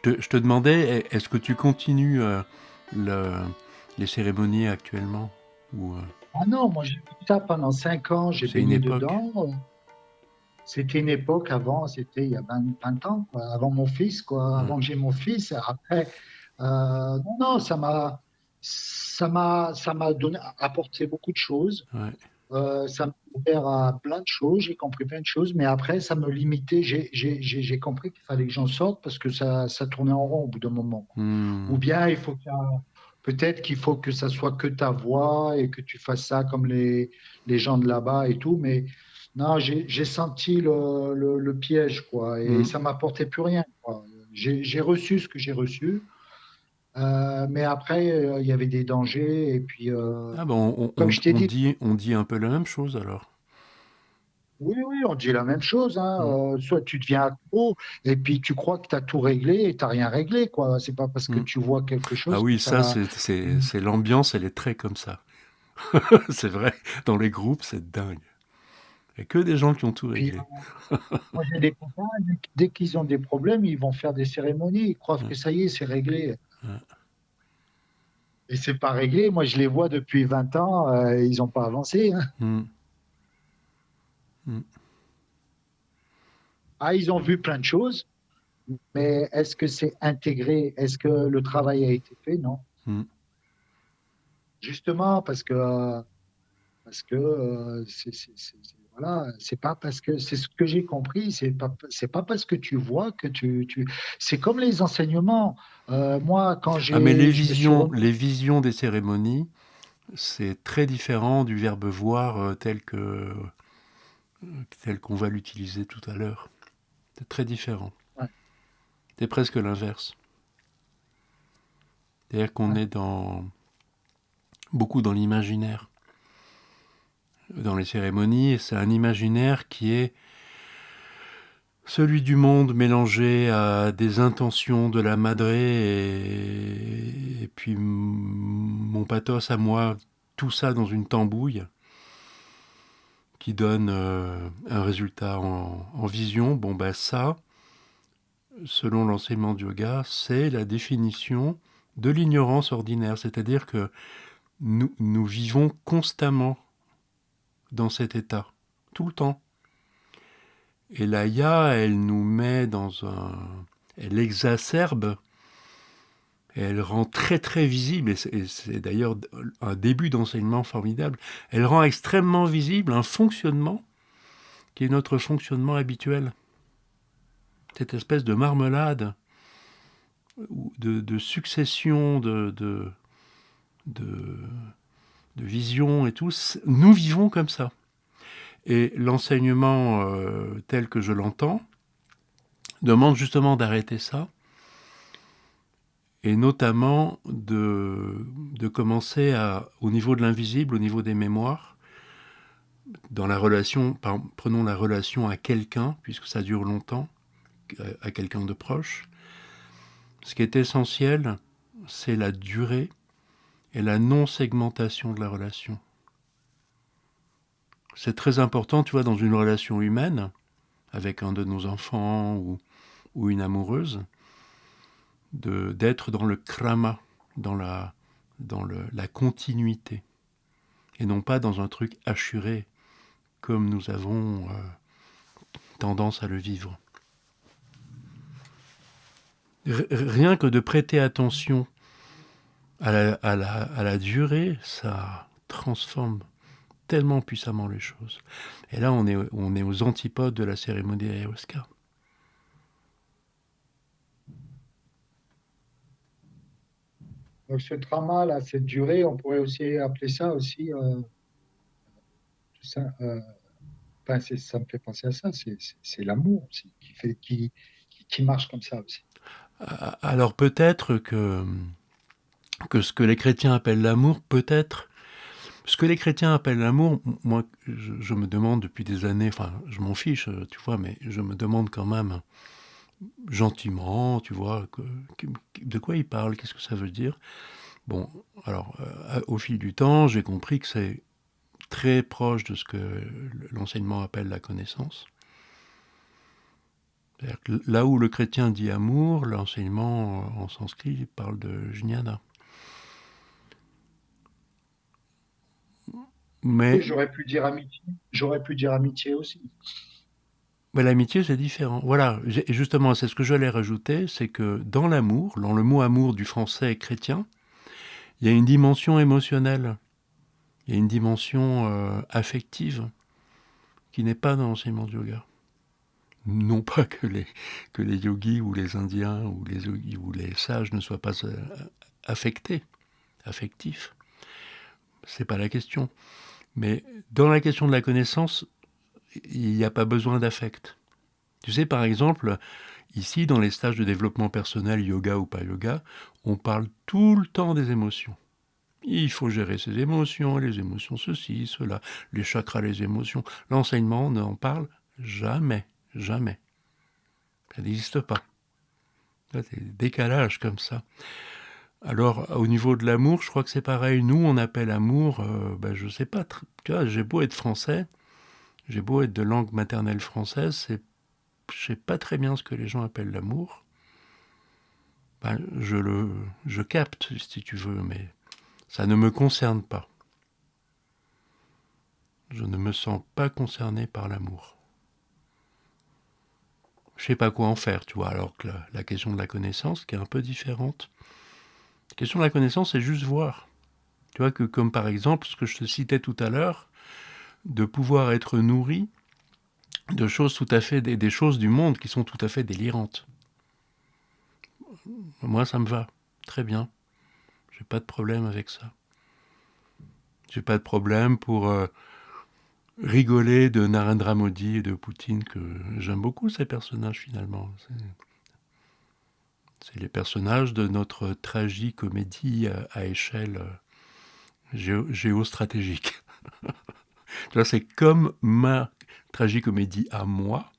Je te demandais, est-ce que tu continues le, les cérémonies actuellement ou Ah non, moi j'ai fait ça pendant 5 ans, j'ai c'est une baigné époque? dedans. C'était une époque avant, c'était il y a 20 ans, quoi, avant mon fils, quoi, Ouais. avant que j'ai mon fils. Après, non, non, ça m'a donné, apporté beaucoup de choses. Ouais. Ça m'a ouvert à plein de choses, j'ai compris plein de choses, mais après, ça me limitait. J'ai compris qu'il fallait que j'en sorte parce que ça tournait en rond au bout d'un moment. Ou Hmm. bien peut-être qu'il faut que ça soit que ta voix et que tu fasses ça comme les gens de là-bas et tout, mais non, j'ai senti le piège, quoi, et Hmm. ça m'apportait plus rien, quoi. J'ai reçu ce que j'ai reçu, mais après, il y avait des dangers, et puis, Ah ben comme je t'ai dit, on dit un peu la même chose alors. oui, oui, on dit la même chose, hein. Hmm. Soit tu deviens accro et puis tu crois que tu as tout réglé et tu n'as rien réglé, quoi. C'est pas parce que Hmm. tu vois quelque Ah chose que oui, ça ça va. c'est l'ambiance, elle est très comme ça. C'est vrai, dans les groupes, c'est dingue. Il n'y a que des gens qui ont tout Puis réglé. moi j'ai des copains, dès qu'ils ont des problèmes, ils vont faire des cérémonies, ils croient que Ouais. ça y est, c'est réglé. Ouais. Et c'est pas réglé. Moi je les vois depuis 20 ans, ils n'ont pas avancé, hein. Hmm. Hmm. Ah, ils ont vu plein de choses, mais est-ce que c'est intégré? Est-ce que le travail a été fait? Non. Hmm. Justement, parce que voilà, c'est pas parce que c'est ce que j'ai compris, c'est pas parce que tu vois que c'est comme les enseignements. Moi, quand Ah mais je me suis les visions des cérémonies, c'est très différent du verbe voir tel qu'on va l'utiliser tout à l'heure. C'est très différent. ouais, C'est presque l'inverse. C'est-à-dire qu'on ouais, est beaucoup dans l'imaginaire, dans les cérémonies, et c'est un imaginaire qui est celui du monde mélangé à des intentions de la madré et puis mon pathos à moi, tout ça dans une tambouille qui donne un résultat en vision. Bon ben ça, selon l'enseignement du yoga, c'est la définition de l'ignorance ordinaire, c'est-à-dire que nous vivons constamment dans cet état, tout le temps. Et la ya, elle nous met dans elle exacerbe, et elle rend très très visible, et c'est d'ailleurs un début d'enseignement formidable, elle rend extrêmement visible un fonctionnement qui est notre fonctionnement habituel. Cette espèce de marmelade, de succession de, de visions et tout, nous vivons comme ça. Et l'enseignement tel que je l'entends demande justement d'arrêter ça et notamment de commencer au niveau de l'invisible, au niveau des mémoires, dans la relation, prenons la relation à quelqu'un, puisque ça dure longtemps, à quelqu'un de proche. Ce qui est essentiel, c'est la durée et la non-segmentation de la relation. C'est très important, tu vois, dans une relation humaine, avec un de nos enfants ou une amoureuse, d'être dans le krama, dans la continuité, et non pas dans un truc assuré, comme nous avons tendance à le vivre. Rien que de prêter attention à la durée, ça transforme tellement puissamment les choses. Et là, on est aux antipodes de la cérémonie ayahuasca. donc ce trauma là, cette durée, on pourrait aussi appeler ça aussi, ça, enfin, ça me fait penser à ça. C'est l'amour aussi qui marche comme ça aussi. Alors peut-être que ce que les chrétiens appellent l'amour, peut-être, ce que les chrétiens appellent l'amour, moi, je me demande depuis des années, enfin, je m'en fiche, tu vois, mais je me demande quand même gentiment, tu vois, de quoi ils parlent, qu'est-ce que ça veut dire. Bon, alors, au fil du temps, j'ai compris que c'est très proche de ce que l'enseignement appelle la connaissance. C'est-à-dire que là où le chrétien dit amour, l'enseignement en sanskrit parle de jnana. Oui, Mais, j'aurais pu dire amitié. J'aurais pu dire amitié aussi. mais l'amitié, c'est différent. Voilà, justement, c'est ce que j'allais rajouter, c'est que dans l'amour, dans le mot amour du français chrétien, il y a une dimension émotionnelle, il y a une dimension affective qui n'est pas dans l'enseignement du yoga. Non pas que les yogis ou les indiens ou les yogis ou les sages ne soient pas affectés, affectifs. C'est pas la question. Mais dans la question de la connaissance, il n'y a pas besoin d'affect. Tu sais, par exemple, ici, dans les stages de développement personnel, yoga ou pas yoga, on parle tout le temps des émotions. Il faut gérer ses émotions, les émotions ceci, cela, les chakras, les émotions. L'enseignement n'en parle jamais, jamais. Ça n'existe pas. C'est des décalages comme ça. Alors, au niveau de l'amour, je crois que c'est pareil. Nous, on appelle amour, je sais pas, tu vois, j'ai beau être français, j'ai beau être de langue maternelle française, je sais pas très bien ce que les gens appellent l'amour. Ben, je capte, si tu veux, mais ça ne me concerne pas. Je ne me sens pas concerné par l'amour. Je sais pas quoi en faire, tu vois, alors que la question de la connaissance, qui est un peu différente. La question de la connaissance, c'est juste voir. Tu vois, que comme par exemple, ce que je te citais tout à l'heure, de pouvoir être nourri de choses tout à fait, des choses du monde qui sont tout à fait délirantes. Moi, ça me va. Très bien. J'ai pas de problème avec ça. J'ai pas de problème pour rigoler de Narendra Modi et de Poutine, que j'aime beaucoup ces personnages finalement. C'est les personnages de notre tragicomédie à échelle géostratégique. Tu vois, c'est comme ma tragicomédie à moi,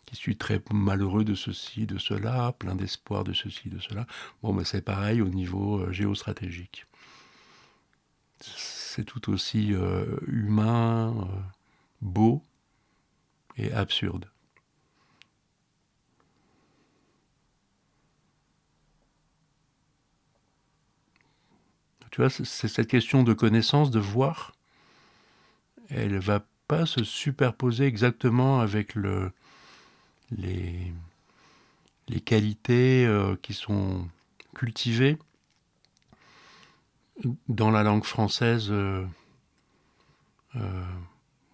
qui suis très malheureux de ceci, de cela, plein d'espoir de ceci, de cela. Bon, ben c'est pareil au niveau géostratégique. C'est tout aussi humain, beau et absurde. Tu vois, c'est cette question de connaissance, de voir, elle va pas se superposer exactement avec les, les qualités qui sont cultivées dans la langue française euh,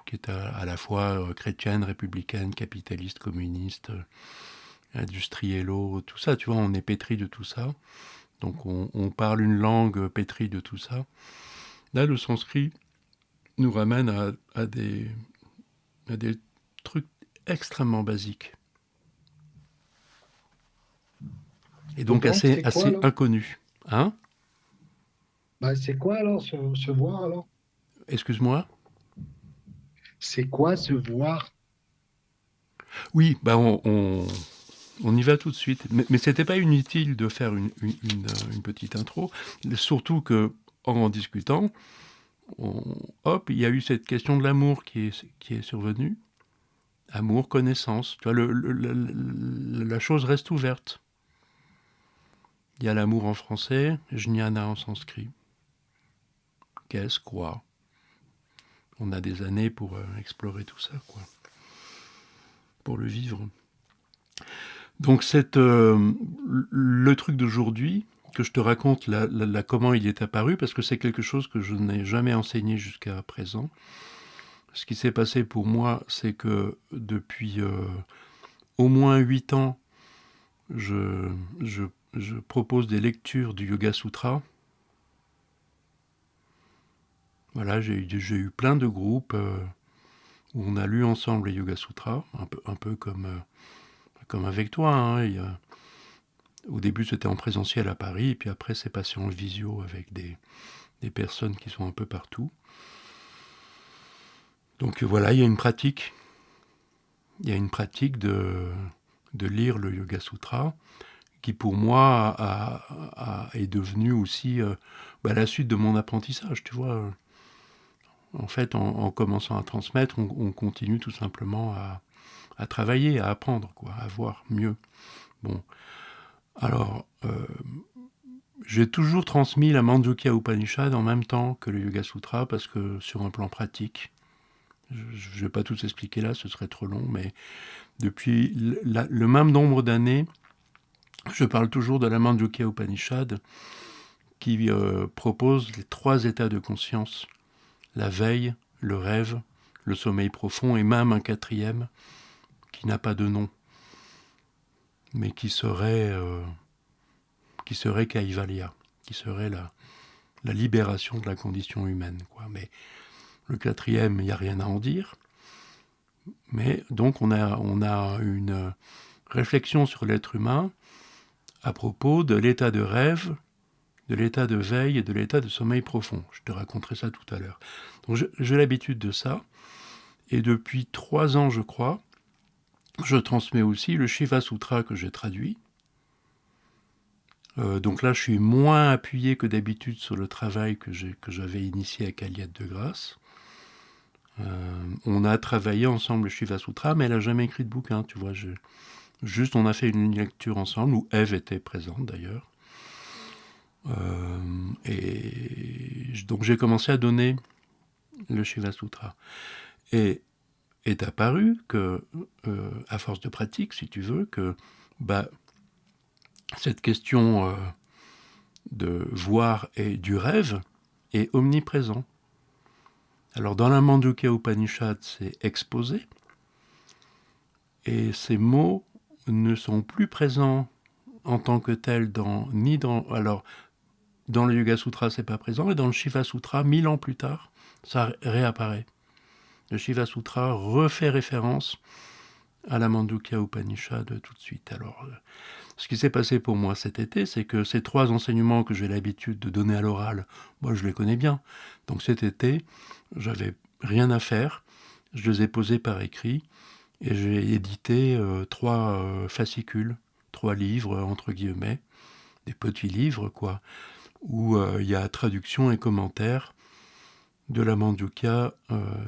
qui est à la fois chrétienne, républicaine, capitaliste, communiste, industriello, tout ça, tu vois, on est pétri de tout ça. Donc on parle une langue pétrie de tout ça. Là, le sanskrit nous ramène à des trucs extrêmement basiques. Et Et donc donc, c'est quoi assez alors? inconnus. Hein? Bah, c'est quoi alors se voir alors? Excuse-moi. C'est quoi se voir? Oui, bah on y va tout de suite. Mais c'était pas inutile de faire une petite intro. Surtout que en discutant, hop, il y a eu cette question de l'amour qui est survenue. Amour, connaissance. Tu vois, la chose reste ouverte. Il y a l'amour en français, jnana en sanskrit. Qu'est-ce, quoi? On a des années pour explorer tout ça, quoi. Pour le vivre. Donc le truc d'aujourd'hui, que je te raconte comment il est apparu, parce que c'est quelque chose que je n'ai jamais enseigné jusqu'à présent. Ce qui s'est passé pour moi, c'est que depuis au moins 8 ans, je, je, je propose des lectures du Yoga Sutra. Voilà, j'ai eu plein de groupes où on a lu ensemble les Yoga Sutras, un peu comme avec toi. Hein. Au début, c'était en présentiel à Paris, et puis après, c'est passé en visio avec des personnes qui sont un peu partout. Donc voilà, il y a une pratique. Il y a une pratique de lire le Yoga Sutra qui, pour moi, est devenue aussi la suite de mon apprentissage, tu vois. En fait, en commençant à transmettre, on continue tout simplement à travailler, à apprendre, quoi, à voir mieux. Bon, alors, j'ai toujours transmis la Mandukya Upanishad en même temps que le Yoga Sutra parce que sur un plan pratique, je ne vais pas tout expliquer là, ce serait trop long, mais depuis le même nombre d'années, je parle toujours de la Mandukya Upanishad qui propose les 3 états de conscience, la veille, le rêve, le sommeil profond et même un 4e qui n'a pas de nom, mais qui serait Kaivalya, qui serait la libération de la condition humaine, quoi. Mais le 4e, il n'y a rien à en dire. Mais donc on a une réflexion sur l'être humain à propos de l'état de rêve, de l'état de veille et de l'état de sommeil profond. Je te raconterai ça tout à l'heure. Donc j'ai l'habitude de ça. Et depuis 3 ans, je crois, je transmets aussi le Shiva Sutra que j'ai traduit. Donc là, je suis moins appuyé que d'habitude sur le travail que j'avais initié à Caliette de Grasse. On a travaillé ensemble le Shiva Sutra, mais elle n'a jamais écrit de bouquin, tu vois. Juste, on a fait une lecture ensemble, où Ève était présente d'ailleurs. Et donc j'ai commencé à donner le Shiva Sutra. Et est apparu que, à force de pratique, si tu veux, que cette question de voir et du rêve est omniprésent. Alors dans la Mandukya Upanishad, c'est exposé, et ces mots ne sont plus présents en tant que tels alors dans le Yoga Sutra c'est pas présent, et dans le Shiva Sutra 1000 ans plus tard ça réapparaît. Le Shiva Sutra refait référence à la Mandukya Upanishad tout de suite. Alors ce qui s'est passé pour moi cet été, c'est que ces 3 enseignements que j'ai l'habitude de donner à l'oral, moi je les connais bien. Donc cet été, j'avais rien à faire, je les ai posés par écrit, et j'ai édité 3 fascicules, 3 livres, entre guillemets, des petits livres, quoi, où il y a traduction et commentaires de la Mandukya,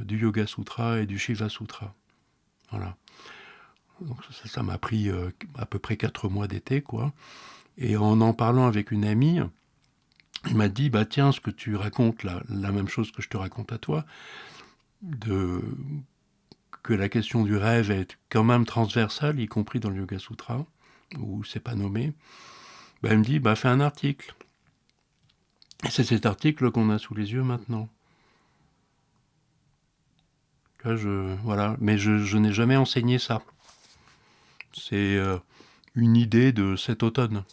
du Yoga Sutra et du Shiva Sutra. Voilà. Donc ça m'a pris à peu près 4 mois d'été, quoi. Et en parlant avec une amie, il m'a dit, bah tiens, ce que tu racontes, la même chose que je te raconte à toi, que la question du rêve est quand même transversale, y compris dans le Yoga Sutra, où c'est pas nommé. Bah, elle me dit, bah fais un article. Et c'est cet article qu'on a sous les yeux maintenant. Là, voilà. Mais je n'ai jamais enseigné ça. C'est une idée de cet automne.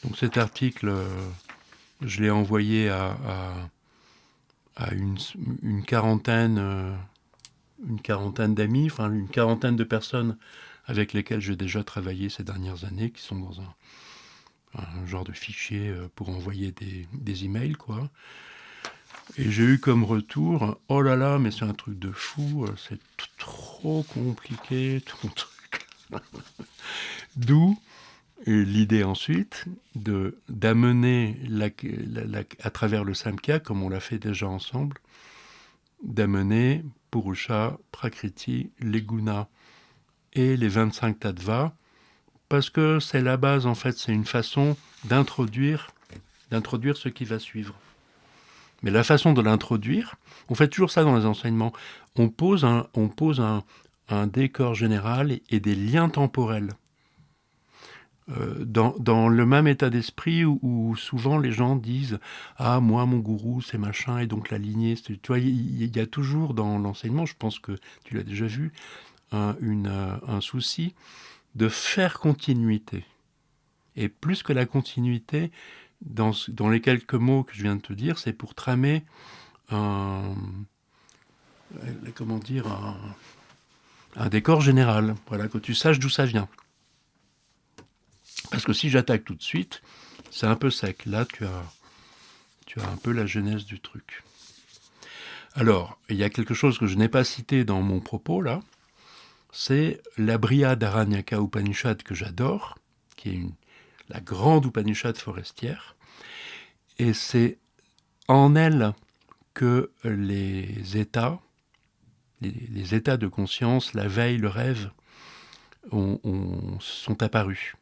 Donc cet article, je l'ai envoyé à une quarantaine d'amis, enfin une quarantaine de personnes avec lesquelles j'ai déjà travaillé ces dernières années, qui sont dans un genre de fichier pour envoyer des emails, quoi. Et j'ai eu comme retour, oh là là, mais c'est un truc de fou, c'est trop compliqué, ton truc. D'où l'idée ensuite d'amener à travers le Samkhya, comme on l'a fait déjà ensemble, d'amener Purusha, Prakriti, les gunas et les 25 tattvas, parce que c'est la base, en fait, c'est une façon d'introduire ce qui va suivre. Mais la façon de l'introduire, on fait toujours ça dans les enseignements, on pose un décor général et des liens temporels. Dans le même état d'esprit où souvent les gens disent « Ah, moi, mon gourou, c'est machin, et donc la lignée... » Tu vois, il y a toujours dans l'enseignement, je pense que tu l'as déjà vu, un souci de faire continuité. Et plus que la continuité, dans les quelques mots que je viens de te dire, c'est pour tramer un décor général. Voilà, que tu saches d'où ça vient. Parce que si j'attaque tout de suite, c'est un peu sec. Là, tu as un peu la genèse du truc. Alors, il y a quelque chose que je n'ai pas cité dans mon propos, là. C'est la Brihad Aranyaka Upanishad que j'adore, qui est la grande Upanishad forestière. Et c'est en elle que les états les états de conscience, la veille, le rêve, sont apparus.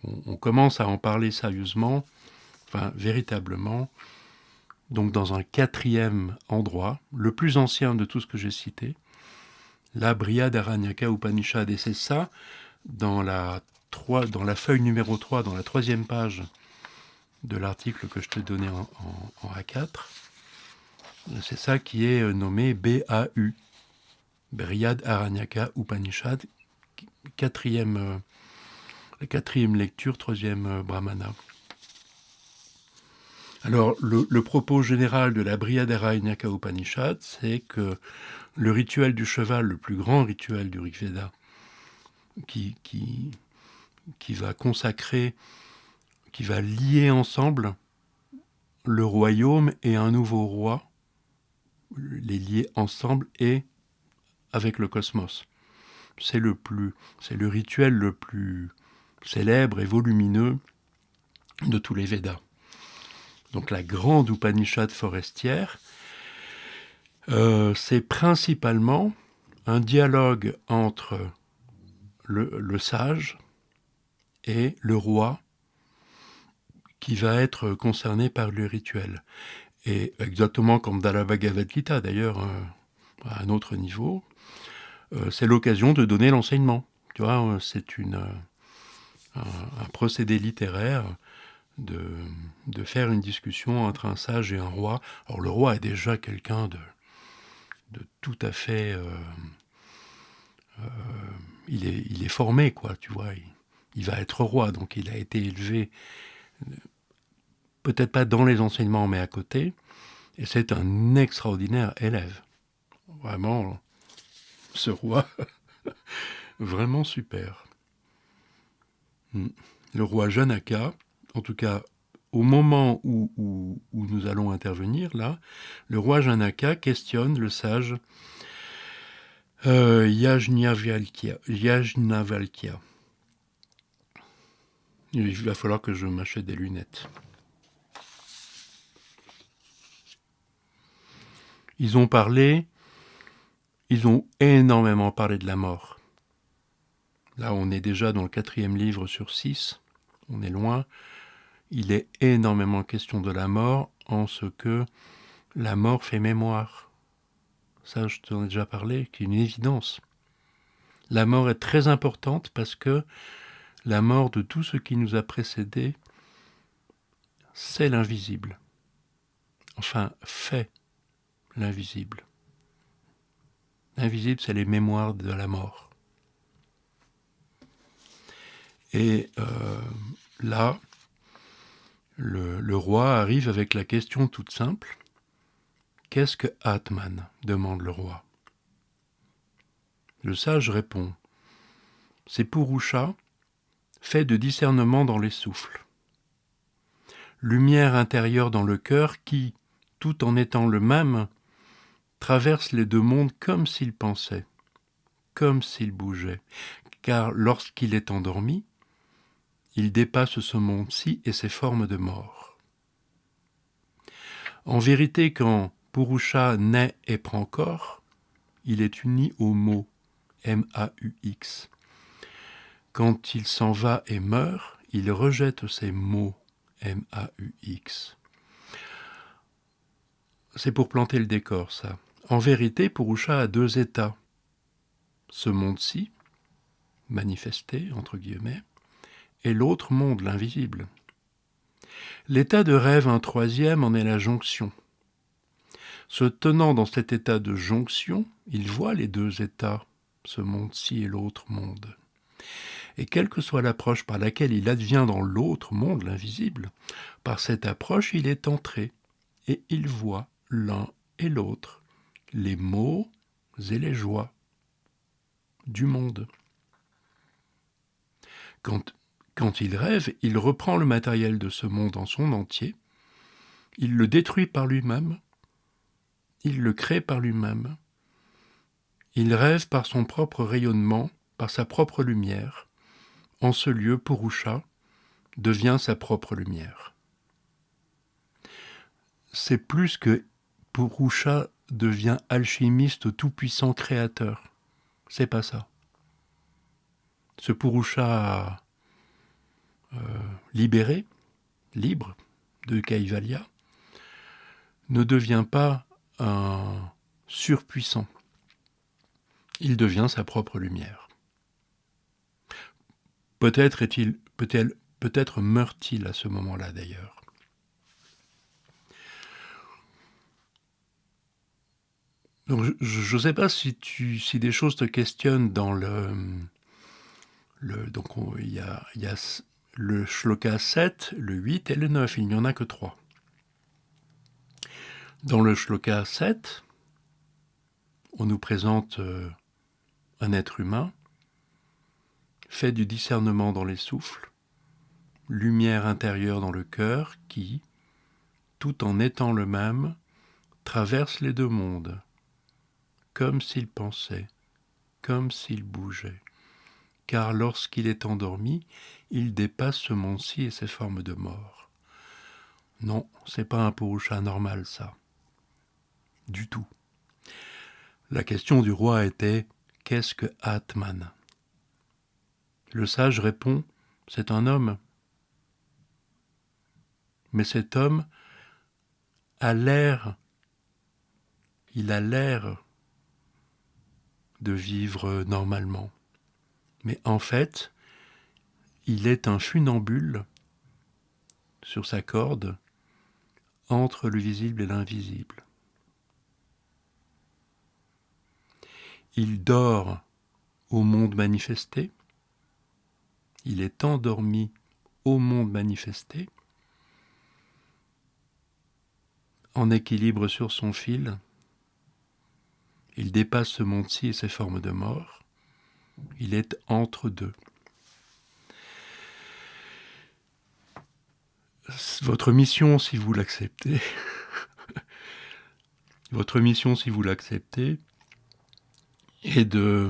On commence à en parler sérieusement, enfin véritablement, donc dans un quatrième endroit, le plus ancien de tout ce que j'ai cité, la Brihadaranyaka Upanishad. Et c'est ça, dans la feuille numéro 3, dans la troisième page de l'article que je t'ai donné en A4, c'est ça qui est nommé BAU, Brihadaranyaka Upanishad, la quatrième lecture, troisième brahmana. Alors, le propos général de la Brihadaranyaka Upanishad, c'est que le rituel du cheval, le plus grand rituel du Rig Veda, qui va consacrer, qui va lier ensemble le royaume et un nouveau roi, les lier ensemble et avec le cosmos. C'est le rituel le plus célèbre et volumineux de tous les Védas. Donc la grande Upanishad forestière, c'est principalement un dialogue entre le sage et le roi qui va être concerné par le rituel. Et exactement comme dans la Bhagavad Gita, d'ailleurs, à un autre niveau, c'est l'occasion de donner l'enseignement. Tu vois, c'est un procédé littéraire de faire une discussion entre un sage et un roi. Alors le roi est déjà quelqu'un de tout à fait... il est formé, quoi, tu vois. Il va être roi, donc il a été élevé, peut-être pas dans les enseignements, mais à côté. Et c'est un extraordinaire élève. Vraiment, ce roi, vraiment super. Le roi Janaka, en tout cas, au moment où nous allons intervenir, là, le roi Janaka questionne le sage Yajnavalkya. Il va falloir que je m'achète des lunettes. Ils ont énormément parlé de la mort. Là, on est déjà dans le 4e livre sur 6, on est loin. Il est énormément question de la mort, en ce que la mort fait mémoire. Ça, je t'en ai déjà parlé, qui est une évidence. La mort est très importante parce que la mort de tout ce qui nous a précédés, c'est l'invisible. Enfin, fait l'invisible. L'invisible, c'est les mémoires de la mort. Et là, le roi arrive avec la question toute simple. Qu'est-ce que Atman ? Demande le roi. Le sage répond. C'est Purusha, fait de discernement dans les souffles. Lumière intérieure dans le cœur qui, tout en étant le même, traverse les deux mondes comme s'il pensait, comme s'il bougeait, car lorsqu'il est endormi, il dépasse ce monde-ci et ses formes de mort. En vérité, quand Purusha naît et prend corps, il est uni au mot, M-A-U-X. Quand il s'en va et meurt, il rejette ces mots, M-A-U-X. C'est pour planter le décor, ça. En vérité, Purusha a deux états. Ce monde-ci, manifesté, entre guillemets, et l'autre monde, l'invisible. L'état de rêve, un troisième, en est la jonction. Se tenant dans cet état de jonction, il voit les deux états, ce monde-ci et l'autre monde. Et quelle que soit l'approche par laquelle il advient dans l'autre monde, l'invisible, par cette approche, il est entré, et il voit l'un et l'autre, les maux et les joies du monde. Quand il rêve, il reprend le matériel de ce monde en son entier, il le détruit par lui-même, il le crée par lui-même, il rêve par son propre rayonnement, par sa propre lumière. En ce lieu, Purusha devient sa propre lumière. C'est plus que Purusha devient alchimiste tout-puissant créateur. C'est pas ça. Ce Purusha libéré, libre, de Kaivalya, ne devient pas un surpuissant. Il devient sa propre lumière. Peut-être meurt-il à ce moment-là d'ailleurs. Donc je ne sais pas si des choses te questionnent dans donc il y a le shloka 7, le 8 et le 9, il n'y en a que 3. Dans le shloka 7, on nous présente un être humain fait du discernement dans les souffles, lumière intérieure dans le cœur qui, tout en étant le même, traverse les deux mondes, comme s'il pensait, comme s'il bougeait. Car lorsqu'il est endormi, il dépasse ce monde-ci et ses formes de mort. Non, c'est pas un Purusha normal, ça. Du tout. La question du roi était « Qu'est-ce que Atman ?» Le sage répond « C'est un homme. » Mais cet homme a l'air, il a l'air de vivre normalement. Mais en fait, il est un funambule sur sa corde entre le visible et l'invisible. Il dort au monde manifesté, il est endormi au monde manifesté, en équilibre sur son fil, il dépasse ce monde-ci et ses formes de mort, il est entre deux. Votre mission, si vous l'acceptez, est de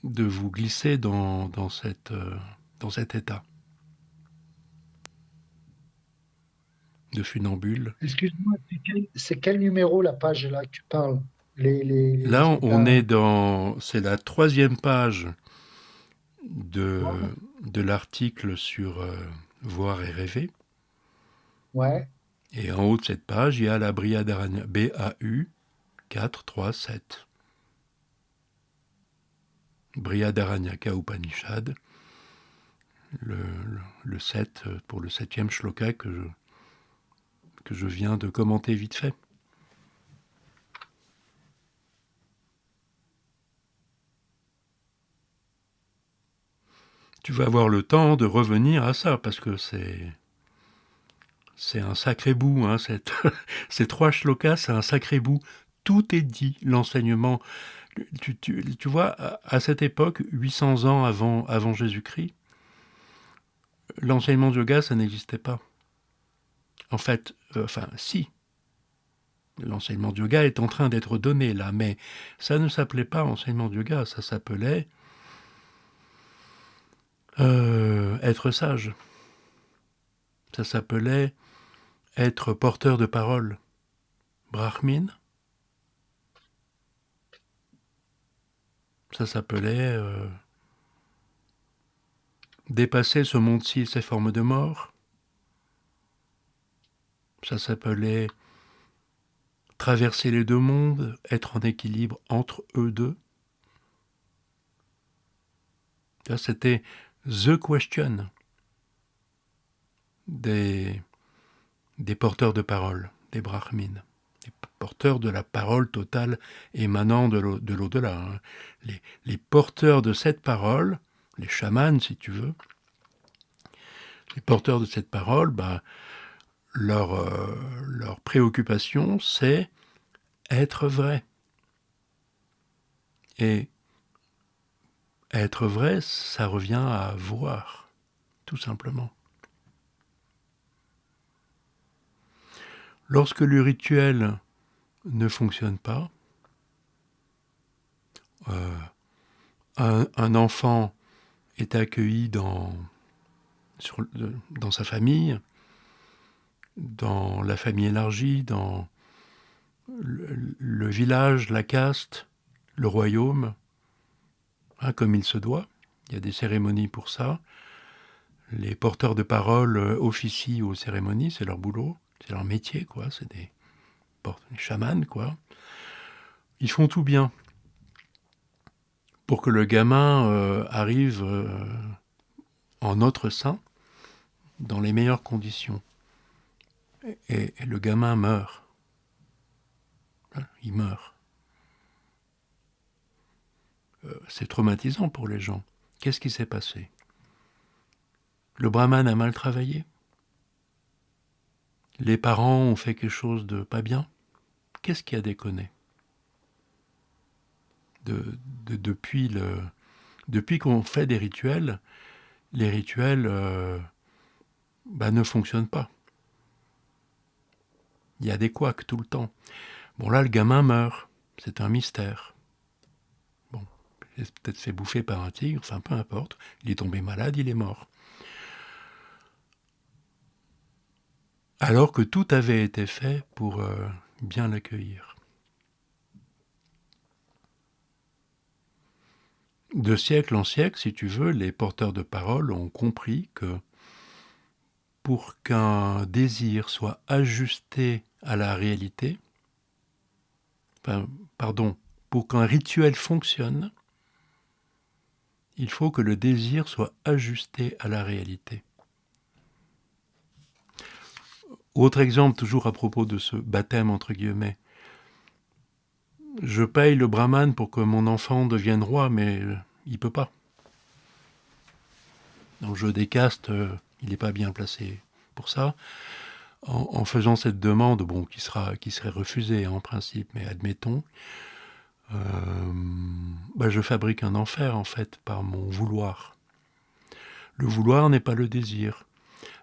vous glisser dans cet état de funambule. Excuse-moi, c'est quel numéro la page là que tu parles? Là, c'est la 3e page de l'article sur voir et rêver. Ouais. Et en haut de cette page, il y a la Brihadaranya, BAU 4, 3, 7. Brihadaranyaka Upanishad, le 7 pour le 7e shloka que je viens de commenter vite fait. Tu vas avoir le temps de revenir à ça, parce que c'est un sacré bout. Hein, ces 3 shlokas, c'est un sacré bout. Tout est dit, l'enseignement. Tu vois, à cette époque, 800 ans avant Jésus-Christ, l'enseignement de yoga, ça n'existait pas. En fait, si. L'enseignement de yoga est en train d'être donné là, mais ça ne s'appelait pas enseignement de yoga, ça s'appelait être sage. Ça s'appelait être porteur de parole. Brahmin. Ça s'appelait dépasser ce monde-ci et ses formes de mort. Ça s'appelait traverser les deux mondes, être en équilibre entre eux deux. Ça, c'était the question des porteurs de parole, des brahmins, des porteurs de la parole totale émanant de l'au-delà. Hein. Les porteurs de cette parole, les chamans si tu veux, les porteurs de cette parole, leur préoccupation, c'est être vrai. Et être vrai, ça revient à voir, tout simplement. Lorsque le rituel ne fonctionne pas, un enfant est accueilli dans sa famille, dans la famille élargie, dans le village, la caste, le royaume, hein, comme il se doit. Il y a des cérémonies pour ça. Les porteurs de parole officient aux cérémonies, c'est leur boulot, c'est leur métier, quoi. C'est des chamans, quoi. Ils font tout bien pour que le gamin arrive en notre sein dans les meilleures conditions. Et le gamin meurt. Il meurt. C'est traumatisant pour les gens. Qu'est-ce qui s'est passé? Le brahman a mal travaillé? Les parents ont fait quelque chose de pas bien? Qu'est-ce qui a déconné? Depuis qu'on fait des rituels, les rituels ne fonctionnent pas. Il y a des couacs tout le temps. Bon, là, le gamin meurt. C'est un mystère. Bon, il s'est peut-être fait bouffer par un tigre, enfin, peu importe. Il est tombé malade, il est mort. Alors que tout avait été fait pour bien l'accueillir. De siècle en siècle, si tu veux, les porteurs de parole ont compris que pour qu'un désir soit ajusté à la réalité, pour qu'un rituel fonctionne, il faut que le désir soit ajusté à la réalité. Autre exemple, toujours à propos de ce baptême, entre guillemets. Je paye le brahman pour que mon enfant devienne roi, mais il ne peut pas. Dans le jeu des castes, il n'est pas bien placé pour ça. En faisant cette demande, bon, qui serait refusée en principe, mais admettons, je fabrique un enfer en fait par mon vouloir. Le vouloir n'est pas le désir.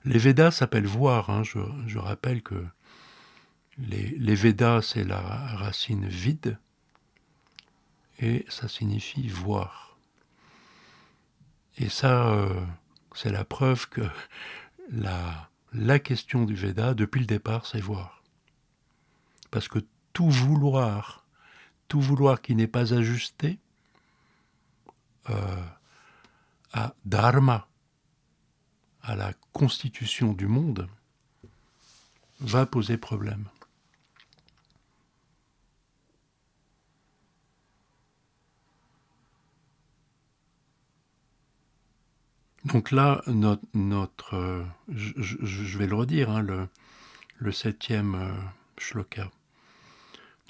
Les Védas s'appellent voir. Hein. Je rappelle que les Védas, c'est la racine vide et ça signifie voir. Et ça, c'est la preuve que la question du Veda, depuis le départ, c'est voir. Parce que tout vouloir qui n'est pas ajusté à dharma, à la constitution du monde, va poser problème. Donc là, je vais le redire, hein, le 7e shloka.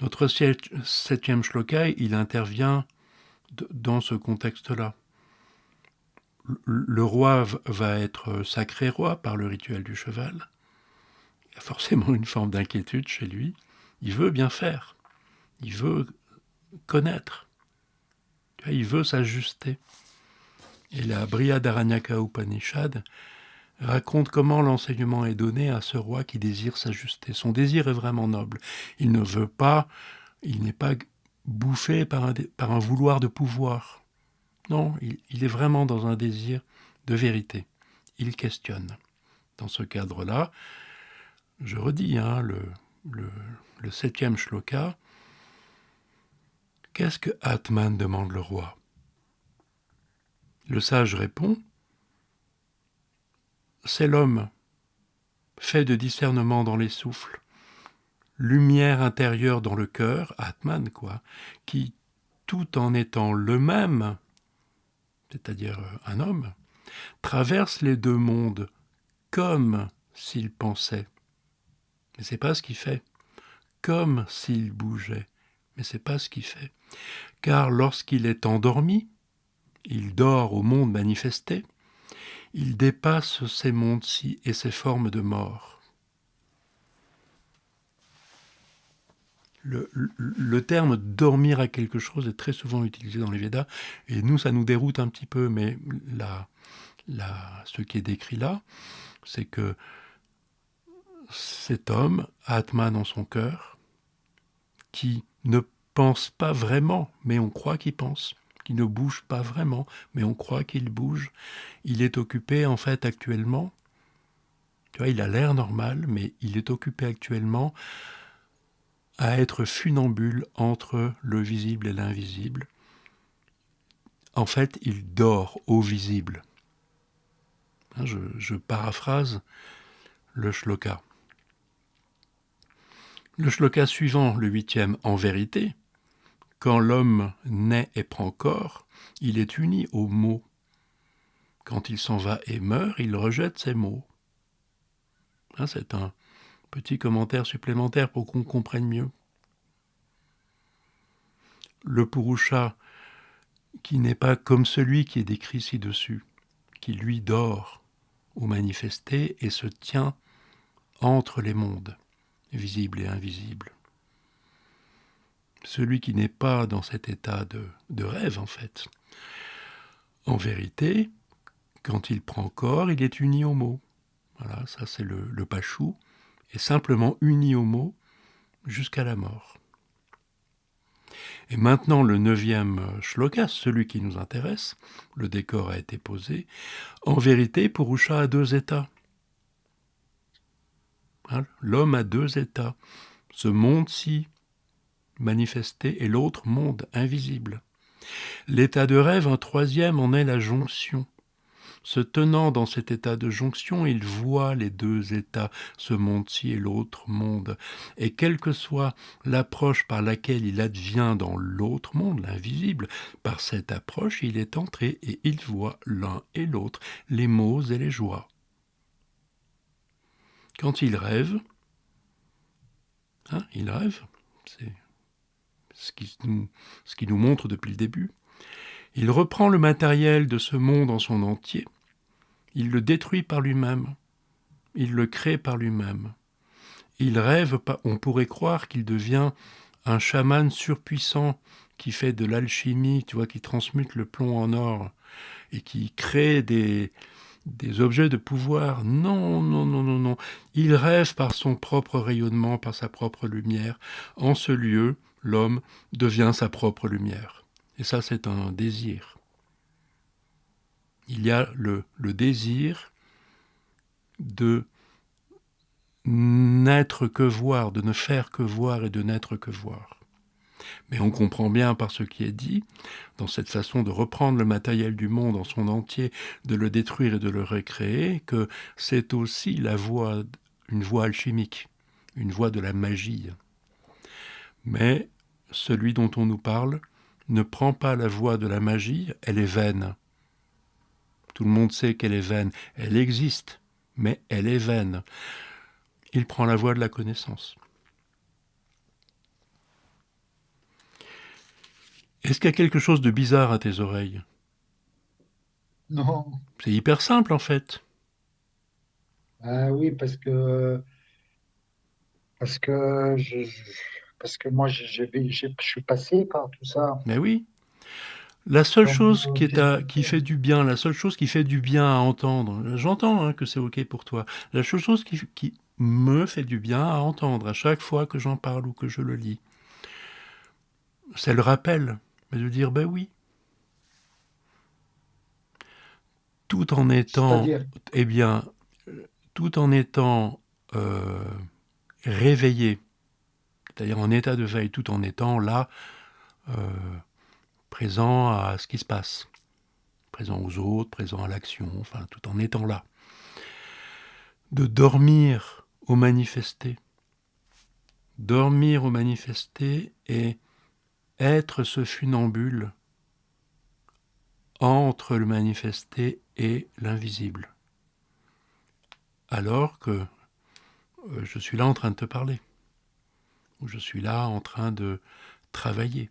Notre 7e shloka, il intervient dans ce contexte-là. Le roi va être sacré roi par le rituel du cheval. Il y a forcément une forme d'inquiétude chez lui. Il veut bien faire. Il veut connaître. Il veut s'ajuster. Et la Brihadaranyaka Upanishad raconte comment l'enseignement est donné à ce roi qui désire s'ajuster. Son désir est vraiment noble. Il ne veut pas, il n'est pas bouffé par un vouloir de pouvoir. Non, il est vraiment dans un désir de vérité. Il questionne. Dans ce cadre-là, je redis, hein, le 7e shloka, qu'est-ce que Atman demande le roi? Le sage répond, c'est l'homme, fait de discernement dans les souffles, lumière intérieure dans le cœur, Atman quoi, qui, tout en étant le même, c'est-à-dire un homme, traverse les deux mondes comme s'il pensait. Mais c'est pas ce qu'il fait. Comme s'il bougeait. Mais c'est pas ce qu'il fait. Car lorsqu'il est endormi, il dort au monde manifesté, il dépasse ces mondes-ci et ces formes de mort. Le terme dormir à quelque chose est très souvent utilisé dans les Védas, et nous, ça nous déroute un petit peu, mais ce qui est décrit là, c'est que cet homme, Atman dans son cœur, qui ne pense pas vraiment, mais on croit qu'il pense, qui ne bouge pas vraiment, mais on croit qu'il bouge, il est occupé en fait actuellement, tu vois, il a l'air normal, mais il est occupé actuellement à être funambule entre le visible et l'invisible. En fait, il dort au visible. Je paraphrase le shloka. Le shloka suivant, le 8e, en vérité, quand l'homme naît et prend corps, il est uni aux mots. Quand il s'en va et meurt, il rejette ses mots. C'est un petit commentaire supplémentaire pour qu'on comprenne mieux. Le Purusha, qui n'est pas comme celui qui est décrit ci-dessus, qui lui dort au manifesté et se tient entre les mondes, visibles et invisibles. Celui qui n'est pas dans cet état de rêve, en fait. En vérité, quand il prend corps, il est uni au mot. Voilà, ça c'est le Pachou, est simplement uni au mot jusqu'à la mort. Et maintenant, le 9e shloka, celui qui nous intéresse, le décor a été posé. En vérité, Purusha a 2 états. L'homme a 2 états. Ce monde-ci, manifesté, et l'autre monde invisible. L'état de rêve, un 3e, en est la jonction. Se tenant dans cet état de jonction, il voit les 2 états, ce monde-ci et l'autre monde. Et quelle que soit l'approche par laquelle il advient dans l'autre monde, l'invisible, par cette approche, il est entré et il voit l'un et l'autre, les maux et les joies. Quand il rêve, c'est ce qui nous montre depuis le début, il reprend le matériel de ce monde en son entier, il le détruit par lui-même, il le crée par lui-même. Il rêve, on pourrait croire qu'il devient un chaman surpuissant qui fait de l'alchimie, tu vois, qui transmute le plomb en or et qui crée des objets de pouvoir. Non, non, non, non, non. Il rêve par son propre rayonnement, par sa propre lumière. En ce lieu, l'homme devient sa propre lumière. Et ça, c'est un désir. Il y a le désir de n'être que voir, de ne faire que voir et de n'être que voir. Mais on comprend bien par ce qui est dit, dans cette façon de reprendre le matériel du monde en son entier, de le détruire et de le recréer, que c'est aussi une voie alchimique, une voie de la magie. Mais celui dont on nous parle ne prend pas la voie de la magie, elle est vaine. Tout le monde sait qu'elle est vaine. Elle existe, mais elle est vaine. Il prend la voie de la connaissance. Est-ce qu'il y a quelque chose de bizarre à tes oreilles? Non. C'est hyper simple en fait. Ah oui, parce que parce que moi je suis passé par tout ça. Mais oui. La seule Donc, chose qu'est-ce que qui fait du bien, la seule chose qui fait du bien à entendre, j'entends que c'est ok pour toi, la seule chose qui me fait du bien à entendre à chaque fois que j'en parle ou que je le lis, c'est le rappel, mais de dire ben oui, tout en étant, c'est-à-dire, eh bien, tout en étant euh, réveillé, c'est-à-dire en état de veille, tout en étant là, euh, présent à ce qui se passe, présent aux autres, présent à l'action, enfin tout en étant là. De dormir au manifesté. Dormir au manifesté et être ce funambule entre le manifesté et l'invisible. Alors que je suis là en train de te parler, ou je suis là en train de travailler.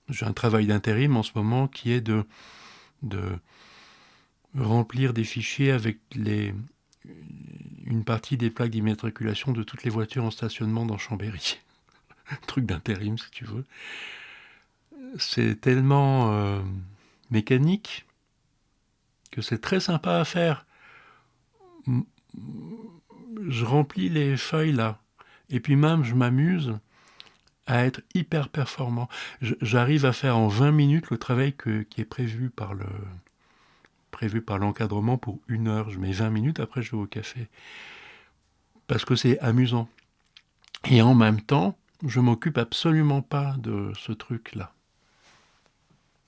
J'ai un travail d'intérim en ce moment qui est de remplir des fichiers avec une partie des plaques d'immatriculation de toutes les voitures en stationnement dans Chambéry. Truc d'intérim si tu veux. C'est tellement mécanique que c'est très sympa à faire. Je remplis les feuilles là, et puis même je m'amuse à être hyper performant. J'arrive à faire en 20 minutes le travail qui est prévu par l'encadrement pour 1 heure. Je mets 20 minutes, après je vais au café. parce que c'est amusant. Et en même temps, je m'occupe absolument pas de ce truc-là.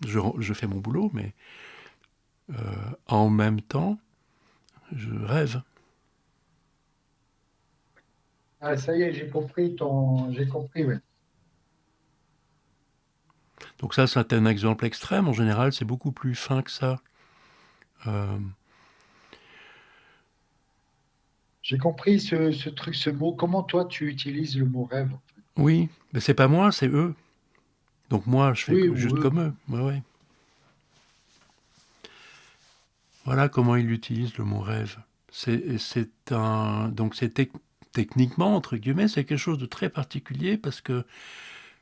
Je fais mon boulot, mais en même temps, je rêve. Ah, ça y est, j'ai compris, ouais. Donc ça, c'est un exemple extrême. En général, c'est beaucoup plus fin que ça. Euh, J'ai compris ce truc, ce mot. Comment toi tu utilises le mot rêve? oui, mais c'est pas moi, c'est eux. Donc moi, je fais Oui, juste ou comme eux. Ouais, ouais. Voilà comment ils utilisent le mot rêve. Donc techniquement, entre guillemets, c'est quelque chose de très particulier parce que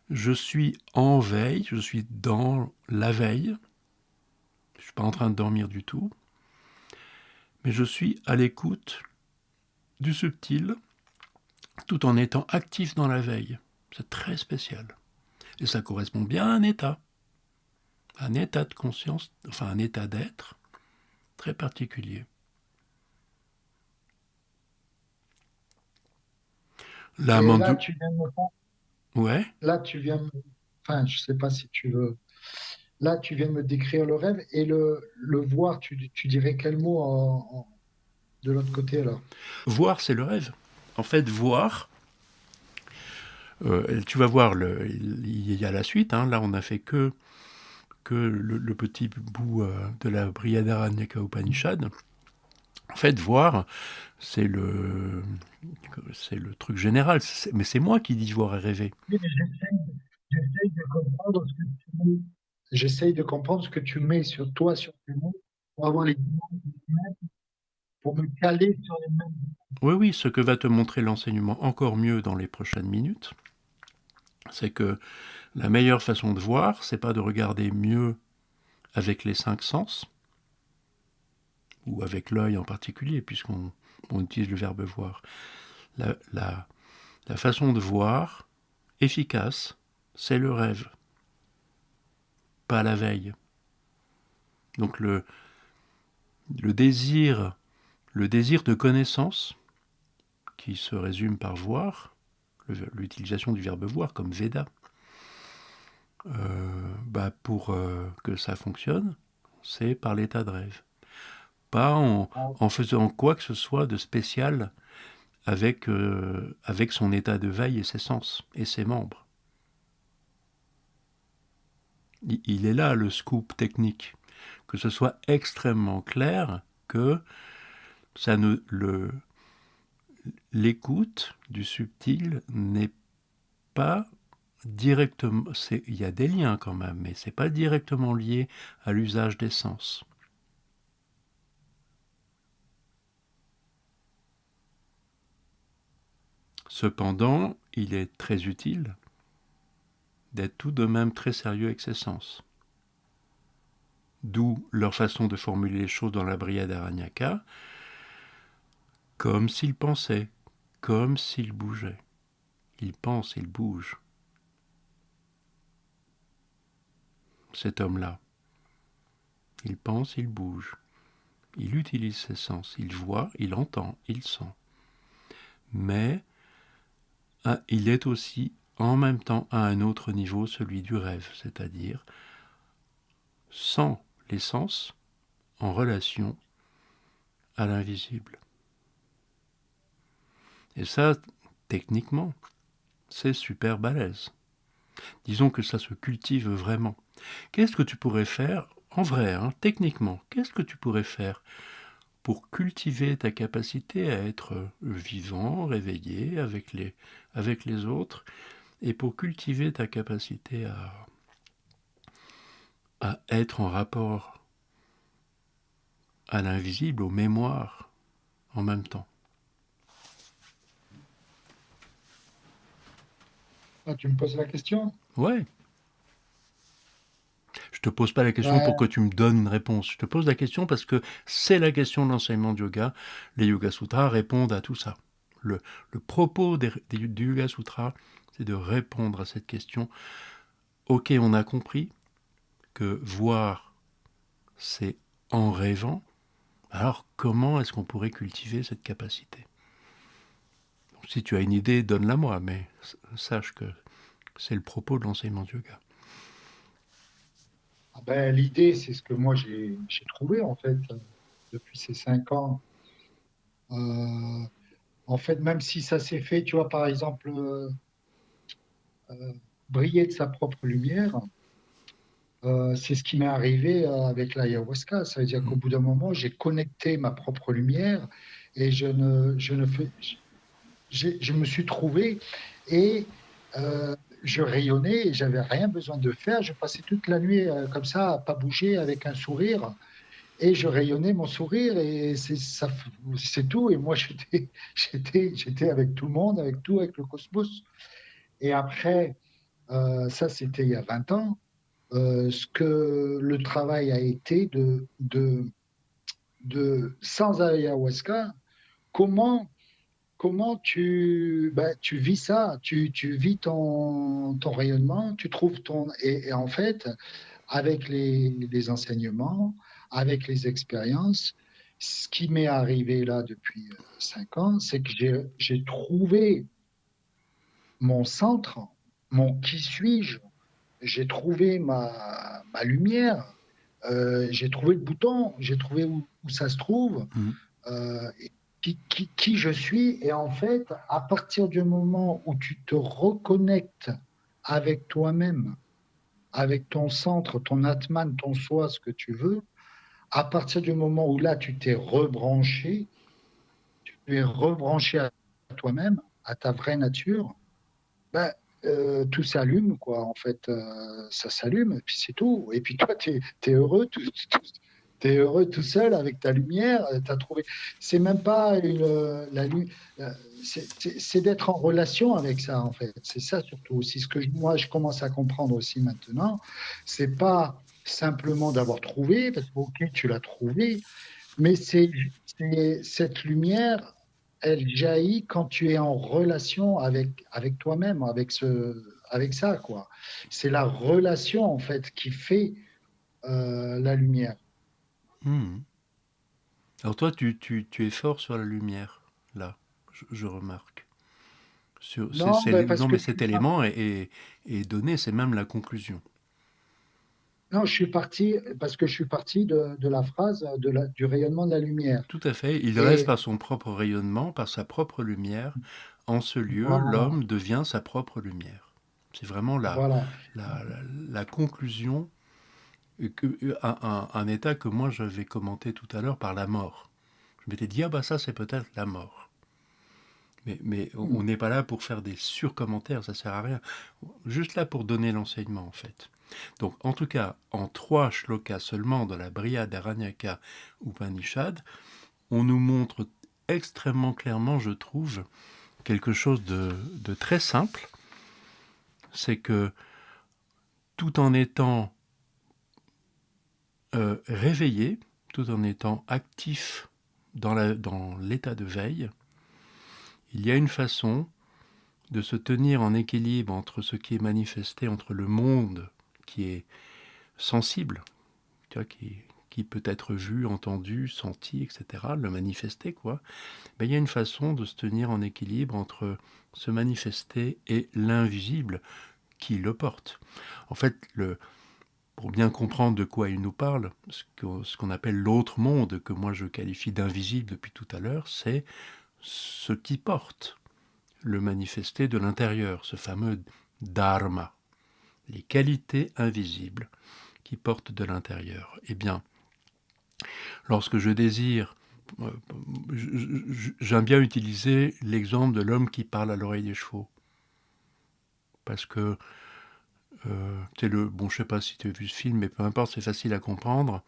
je suis en veille, je suis dans la veille. Je suis pas en train de dormir du tout, mais je suis à l'écoute du subtil tout en étant actif dans la veille. C'est très spécial. Et ça correspond bien à un état de conscience, enfin un état d'être très particulier. Là, et là Mandu... tu viens de me, Ouais. là tu viens de me- enfin, je sais pas si tu veux. Là, tu viens de me décrire le rêve et le voir, tu dirais quel mot de l'autre côté alors? Voir, c'est le rêve. En fait, voir, tu vas voir, il y a la suite. Hein. Là, on n'a fait que le petit bout de la Brihadaranyaka Upanishad. En fait, voir, c'est c'est le truc général. Mais c'est moi qui dis voir et rêver. Oui, mais j'essaye de comprendre ce que tu mets. J'essaye de comprendre ce que tu mets sur toi, sur tes mots, pour avoir les images, pour me caler sur les mêmes. Oui, oui, ce que va te montrer l'enseignement encore mieux dans les prochaines minutes, c'est que la meilleure façon de voir, c'est pas de regarder mieux avec les cinq sens, ou avec l'œil en particulier, puisqu'on utilise le verbe voir. La, la, la façon de voir efficace, c'est le rêve, pas la veille. Donc le désir, le désir de connaissance, qui se résume par voir, l'utilisation du verbe voir comme Veda, pour que ça fonctionne, c'est par l'état de rêve. Pas en faisant quoi que ce soit de spécial avec son état de veille et ses sens et ses membres. Il est là le scoop technique, que ce soit extrêmement clair que ça ne, l'écoute du subtil n'est pas directement, il y a des liens quand même, mais c'est pas directement lié à l'usage des sens. Cependant, il est très utile d'être tout de même très sérieux avec ses sens. D'où leur façon de formuler les choses dans la Brihadaranyaka, comme s'il pensait, comme s'il bougeait. Il pense, il bouge. Cet homme-là, il pense, il bouge. Il utilise ses sens, il voit, il entend, il sent. Mais il est aussi en même temps à un autre niveau, celui du rêve, c'est-à-dire sans les sens en relation à l'invisible. Et ça, techniquement, c'est super balèze. Disons que ça se cultive vraiment. Qu'est-ce que tu pourrais faire, en vrai, hein, techniquement, qu'est-ce que tu pourrais faire pour cultiver ta capacité à être vivant, réveillé avec les autres, et pour cultiver ta capacité à être en rapport à l'invisible, aux mémoires, en même temps. Ah, tu me poses la question? Ouais, je te pose pas la question pour que Ben, tu me donnes une réponse. Je te pose la question parce que c'est la question de l'enseignement du yoga. Les Yoga Sutras répondent à tout ça. Le propos du Yoga Sutra, c'est de répondre à cette question. Ok, on a compris que voir, c'est en rêvant. Alors comment est-ce qu'on pourrait cultiver cette capacité? Si tu as une idée, donne-la moi, mais sache que c'est le propos de l'enseignement du yoga. Ah ben, l'idée, c'est ce que moi j'ai trouvé en fait depuis ces 5 ans. Euh, En fait, même si ça s'est fait, tu vois, par exemple, euh, briller de sa propre lumière, c'est ce qui m'est arrivé avec l'ayahuasca. Ça veut dire qu'au Mm. bout d'un moment, j'ai connecté ma propre lumière et je ne fais, je me suis trouvé et je rayonnais et j'avais rien besoin de faire. Je passais toute la nuit comme ça, à pas bouger, avec un sourire et je rayonnais mon sourire et c'est tout. Et moi, j'étais avec tout le monde, avec tout, avec le cosmos. Et après, ça, c'était il y a 20 ans. Ce que le travail a été sans ayahuasca, comment, comment tu vis ça, tu vis ton rayonnement, tu trouves et en fait, avec les enseignements, avec les expériences, ce qui m'est arrivé là depuis 5 ans, c'est que j'ai trouvé mon centre, mon qui suis-je, j'ai trouvé ma lumière, j'ai trouvé le bouton, j'ai trouvé où ça se trouve, Mm. et qui je suis. Et en fait, à partir du moment où tu te reconnectes avec toi-même, avec ton centre, ton Atman, ton soi, ce que tu veux, à partir du moment où là, tu es rebranché à toi-même, à ta vraie nature, ben, tout s'allume, quoi. En fait, ça s'allume, et puis c'est tout. Et puis toi, tu es, heureux, t'es heureux tout seul avec ta lumière. T'as trouvé. C'est même pas c'est d'être en relation avec ça, en fait. C'est ça surtout aussi. Ce que moi, je commence à comprendre aussi maintenant, c'est pas simplement d'avoir trouvé, parce que ok, tu l'as trouvé, mais cette lumière, elle jaillit quand tu es en relation avec toi-même, avec ça, quoi. C'est la relation, en fait, qui fait la lumière. Mm. Alors toi, tu es fort sur la lumière, là, je remarque. Non, ben parce Non, que mais cet élément est donné, c'est même la conclusion. non, je suis parti parce que je suis parti de la phrase du rayonnement de la lumière. Tout à fait. Il reste Et par son propre rayonnement, par sa propre lumière. En ce lieu, voilà, l'homme devient sa propre lumière. C'est vraiment voilà. la conclusion, un état que moi j'avais commenté tout à l'heure par la mort. Je m'étais dit, ah bah ça c'est peut-être la mort. Mais Hmm. on n'est pas là pour faire des surcommentaires, ça sert à rien. Juste là pour donner l'enseignement en fait. Donc en tout cas, en 3 shlokas seulement dans la Brihad Aranyaka Upanishad, on nous montre extrêmement clairement, je trouve, quelque chose de très simple. C'est que tout en étant réveillé, tout en étant actif dans l'état de veille, il y a une façon de se tenir en équilibre entre ce qui est manifesté, entre le monde qui est sensible, tu vois, qui peut être vu, entendu, senti, etc., le manifester, quoi. Ben, il y a une façon de se tenir en équilibre entre se manifester et l'invisible qui le porte. En fait, pour bien comprendre de quoi il nous parle, ce qu'on appelle l'autre monde, que moi je qualifie d'invisible depuis tout à l'heure, c'est ce qui porte le manifesté de l'intérieur, ce fameux dharma, les qualités invisibles qui portent de l'intérieur. Eh bien, lorsque je désire, euh, j'aime bien utiliser l'exemple de l'homme qui parle à l'oreille des chevaux, parce que bon, je sais pas si tu as vu ce film, mais peu importe, c'est facile à comprendre.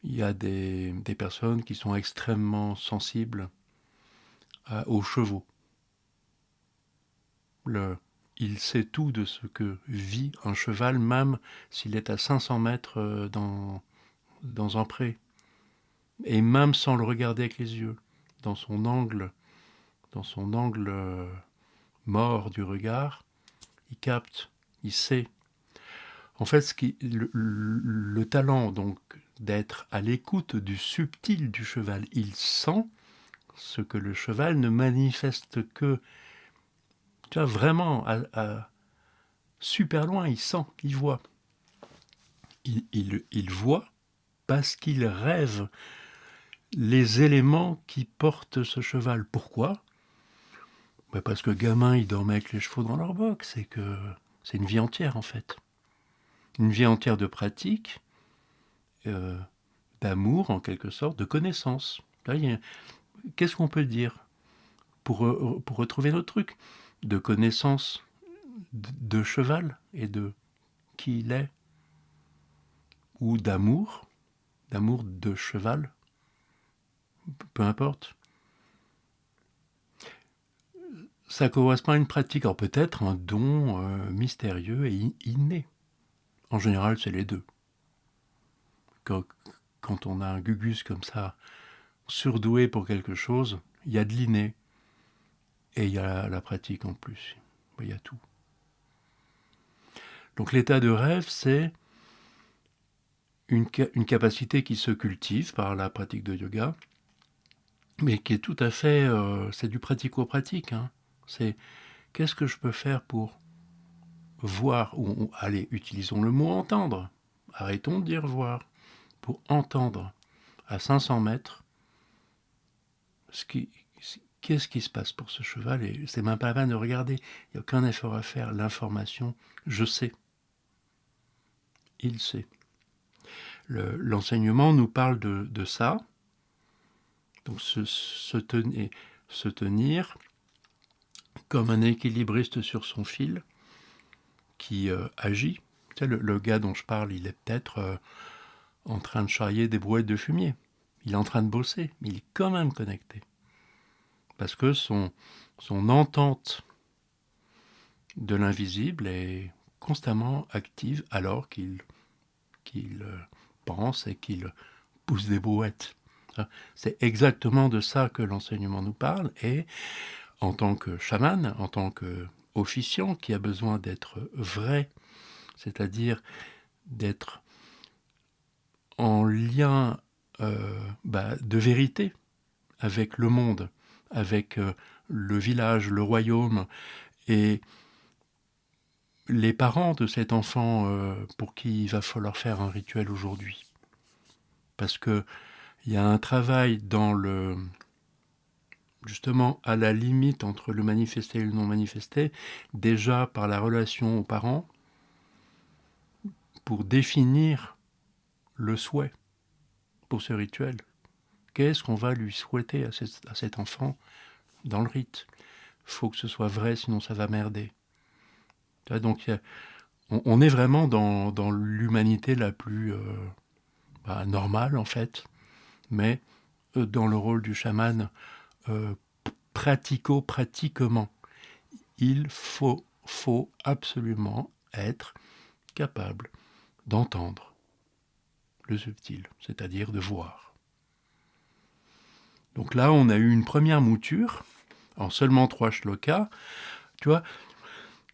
Il y a des personnes qui sont extrêmement sensibles aux chevaux. Le, il sait tout de ce que vit un cheval, même s'il est à 500 mètres dans un pré. Et même sans le regarder avec les yeux, dans son angle, dans son angle mort du regard, il capte, il sait. En fait, le talent donc d'être à l'écoute du subtil du cheval, il sent ce que le cheval ne manifeste que, tu vois, vraiment super loin, il sent, il voit. Il voit parce qu'il rêve les éléments qui portent ce cheval. Pourquoi ? Parce que gamin, il dormait avec les chevaux dans leur box, et que c'est une vie entière en fait. Une vie entière de pratique, euh, d'amour en quelque sorte, de connaissance. Qu'est-ce qu'on peut dire pour retrouver notre truc ? De connaissance de cheval et de qui il est, ou d'amour de cheval, peu importe. Ça correspond à une pratique, alors peut-être un don mystérieux et inné. En général, c'est les deux. Quand on a un gugus comme ça, surdoué pour quelque chose, il y a de l'inné et il y a la pratique en plus. Il y a tout. Donc l'état de rêve, c'est une capacité qui se cultive par la pratique de yoga, mais qui est tout à fait... c'est du pratico-pratique. Hein. C'est qu'est-ce que je peux faire pour voir, ou allez, utilisons le mot entendre. Arrêtons de dire voir. Pour entendre à 500 mètres qu'est-ce qui se passe pour ce cheval. Et c'est même pas la peine de regarder. Il n'y a aucun effort à faire. L'information, je sais. Il sait. L'enseignement nous parle de ça. Donc se tenir comme un équilibriste sur son fil qui agit. Tu sais, le gars dont je parle, il est peut-être en train de charrier des brouettes de fumier. Il est en train de bosser, mais il est quand même connecté. Parce que son entente de l'invisible est constamment active alors qu'il pense et qu'il pousse des brouettes. C'est exactement de ça que l'enseignement nous parle, et en tant que chaman, en tant qu'officiant qui a besoin d'être vrai, c'est-à-dire d'être en lien de vérité avec le monde, avec le village, le royaume, et les parents de cet enfant pour qui il va falloir faire un rituel aujourd'hui. Parce qu'il y a un travail dans le... justement à la limite entre le manifesté et le non manifesté, déjà par la relation aux parents, pour définir le souhait pour ce rituel. Qu'est-ce qu'on va lui souhaiter à cet enfant dans le rite ? Il faut que ce soit vrai, sinon ça va merder. Donc on est vraiment dans l'humanité la plus normale en fait, mais dans le rôle du chaman pratiquement. Il faut absolument être capable d'entendre le subtil, c'est-à-dire de voir. Donc là, on a eu une première mouture, en seulement 3 shlokas. Tu vois,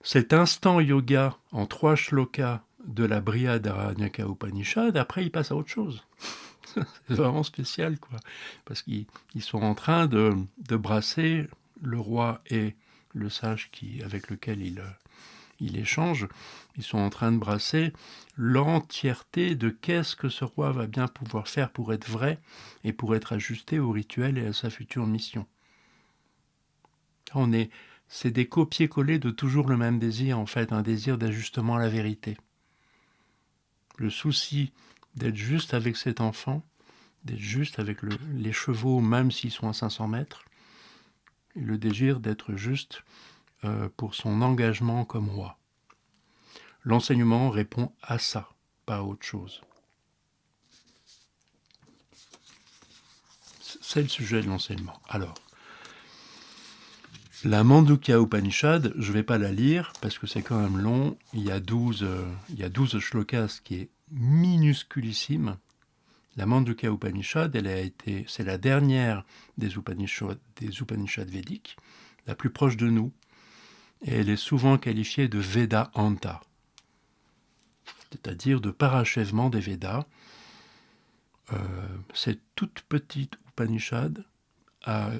cet instant yoga en 3 shlokas de la Brihadaranyaka Upanishad, après, il passe à autre chose. C'est vraiment spécial, quoi. Parce qu'ils sont en train de brasser le roi et le sage avec lequel il échange. Ils sont en train de brasser l'entièreté de qu'est-ce que ce roi va bien pouvoir faire pour être vrai et pour être ajusté au rituel et à sa future mission. C'est des copier-coller de toujours le même désir, en fait, un désir d'ajustement à la vérité. Le souci d'être juste avec cet enfant, d'être juste avec les chevaux, même s'ils sont à 500 mètres, et le désir d'être juste pour son engagement comme roi. L'enseignement répond à ça, pas à autre chose. C'est le sujet de l'enseignement. Alors, la Mandukya Upanishad, je ne vais pas la lire parce que c'est quand même long. Il y a 12 shlokas, ce qui est minusculissime. La Mandukya Upanishad, c'est la dernière des Upanishads védiques, la plus proche de nous, et elle est souvent qualifiée de Vedanta, c'est-à-dire de parachèvement des Védas. Cette toute petite Upanishad a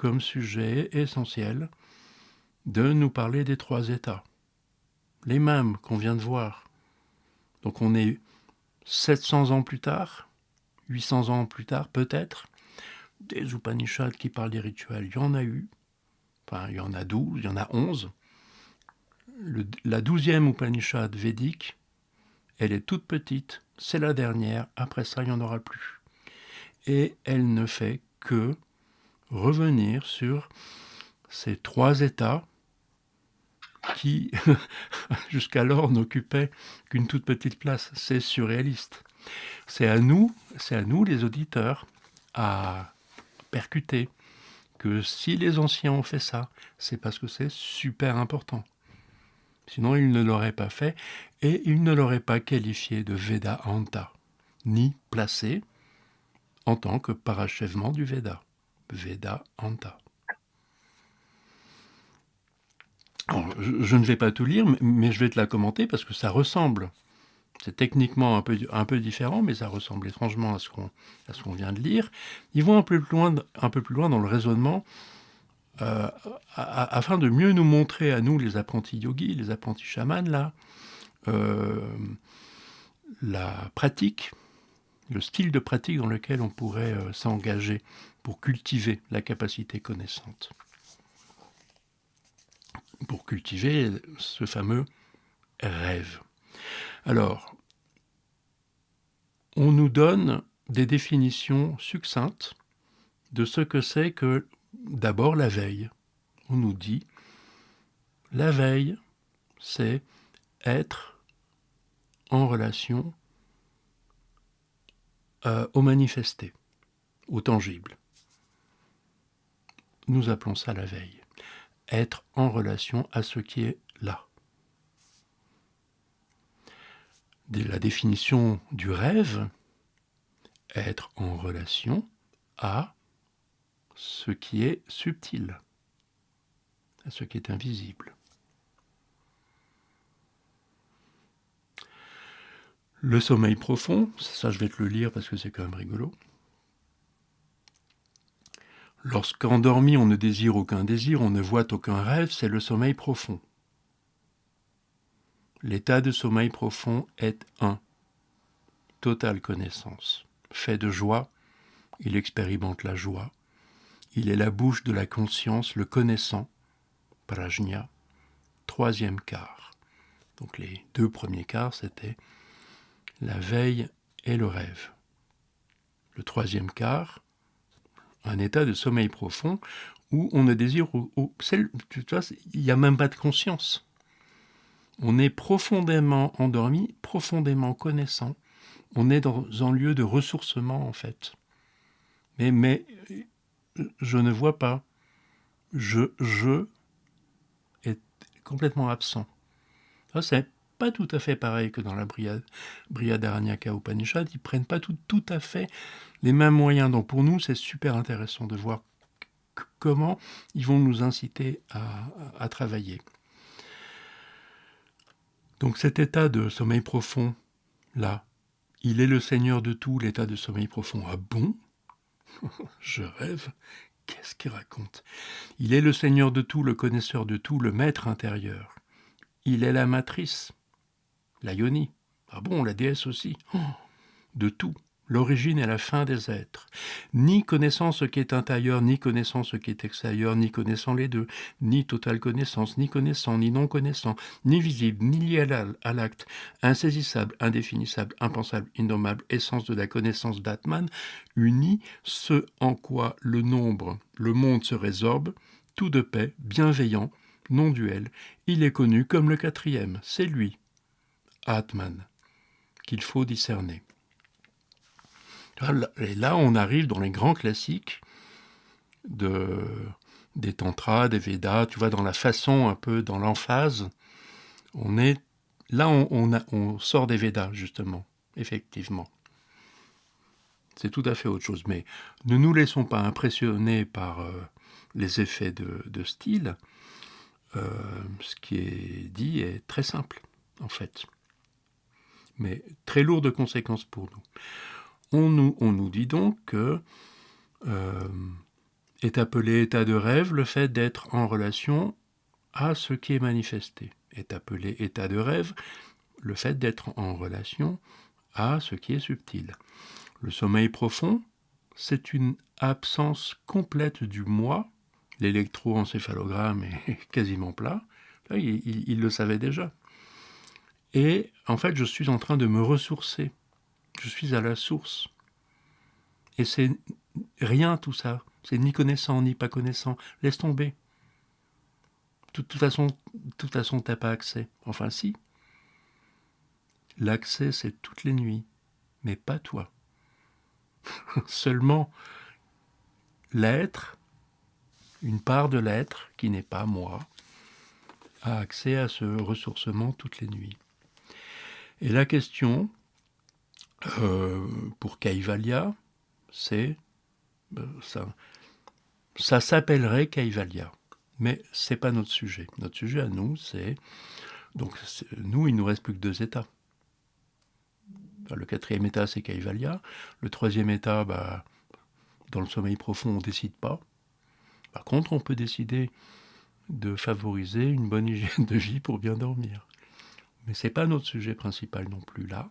comme sujet essentiel de nous parler des 3 états. Les mêmes qu'on vient de voir. Donc on est 700 ans plus tard, 800 ans plus tard peut-être. Des Upanishads qui parlent des rituels, il y en a eu. Enfin, il y en a 12, il y en a 11. La 12e Upanishad védique, elle est toute petite, c'est la dernière, après ça il n'y en aura plus. Et elle ne fait que revenir sur ces 3 états qui, jusqu'alors, n'occupaient qu'une toute petite place. C'est surréaliste. C'est à nous les auditeurs, à percuter que si les anciens ont fait ça, c'est parce que c'est super important. Sinon, ils ne l'auraient pas fait et ils ne l'auraient pas qualifié de Vedanta, ni placé en tant que parachèvement du Veda. Vedanta. Alors, je ne vais pas tout lire, mais je vais te la commenter parce que ça ressemble. C'est techniquement un peu différent, mais ça ressemble étrangement à ce qu'on vient de lire. Ils vont un peu plus loin dans le raisonnement, afin de mieux nous montrer à nous, les apprentis yogis, les apprentis chamans, là, la pratique, le style de pratique dans lequel on pourrait s'engager pour cultiver la capacité connaissante. Pour cultiver ce fameux rêve. Alors, on nous donne des définitions succinctes de ce que c'est que, d'abord, la veille. On nous dit, la veille, c'est être en relation au manifesté, au tangible. Nous appelons ça la veille. Être en relation à ce qui est là. La définition du rêve, être en relation à ce qui est subtil, à ce qui est invisible. Le sommeil profond, ça je vais te le lire parce que c'est quand même rigolo. Lorsqu'endormi on ne désire aucun désir, on ne voit aucun rêve, c'est le sommeil profond. L'état de sommeil profond est totale connaissance. Fait de joie, il expérimente la joie. Il est la bouche de la conscience, le connaissant, prajna, 3e quart. Donc les 2 premiers quarts, c'était la veille et le rêve. Le 3e quart, un état de sommeil profond où on ne désire... tu vois, il n'y a même pas de conscience. On est profondément endormi, profondément connaissant. On est dans un lieu de ressourcement, en fait. Mais je ne vois pas. Je est complètement absent. Ça, c'est pas tout à fait pareil que dans la Brihadaranyaka Upanishad. Ils prennent pas tout à fait les mêmes moyens. Donc pour nous, c'est super intéressant de voir comment ils vont nous inciter à travailler. Donc cet état de sommeil profond, là, il est le Seigneur de tout, l'état de sommeil profond. Ah bon? Je rêve. Qu'est-ce qu'il raconte? Il est le Seigneur de tout, le connaisseur de tout, le maître intérieur. Il est la matrice, la yoni. Ah bon, la déesse aussi. De tout, l'origine et la fin des êtres. Ni connaissant ce qui est intérieur, ni connaissant ce qui est extérieur, ni connaissant les deux, ni totale connaissance, ni connaissant, ni non connaissant, ni visible, ni lié à l'acte, insaisissable, indéfinissable, impensable, innommable, essence de la connaissance d'Atman, uni, ce en quoi le monde se résorbe, tout de paix, bienveillant, non duel, il est connu comme le 4e, c'est lui, Atman, qu'il faut discerner. Et là, on arrive dans les grands classiques des tantras, des Védas, tu vois, dans la façon, un peu dans l'emphase. On sort des Védas, justement, effectivement. C'est tout à fait autre chose. Mais ne nous laissons pas impressionner par les effets de style. Ce qui est dit est très simple, en fait. Mais très lourd de conséquences pour nous. On nous dit donc que est appelé état de rêve le fait d'être en relation à ce qui est manifesté. Est appelé état de rêve le fait d'être en relation à ce qui est subtil. Le sommeil profond, c'est une absence complète du moi. L'électroencéphalogramme est quasiment plat. Là, il le savait déjà. Et en fait, je suis en train de me ressourcer. Je suis à la source. Et c'est rien tout ça. C'est ni connaissant, ni pas connaissant. Laisse tomber. De toute façon, t'as pas accès. Enfin, si. L'accès, c'est toutes les nuits. Mais pas toi. Seulement l'être, une part de l'être, qui n'est pas moi, a accès à ce ressourcement toutes les nuits. Et la question, pour Kaivalya, c'est ça s'appellerait Kaivalya, mais c'est pas notre sujet. Notre sujet à nous, nous, il nous reste plus que 2 états. Enfin, le 4e état, c'est Kaivalya. Le 3e état, dans le sommeil profond, on ne décide pas. Par contre, on peut décider de favoriser une bonne hygiène de vie pour bien dormir. Mais ce n'est pas notre sujet principal non plus là.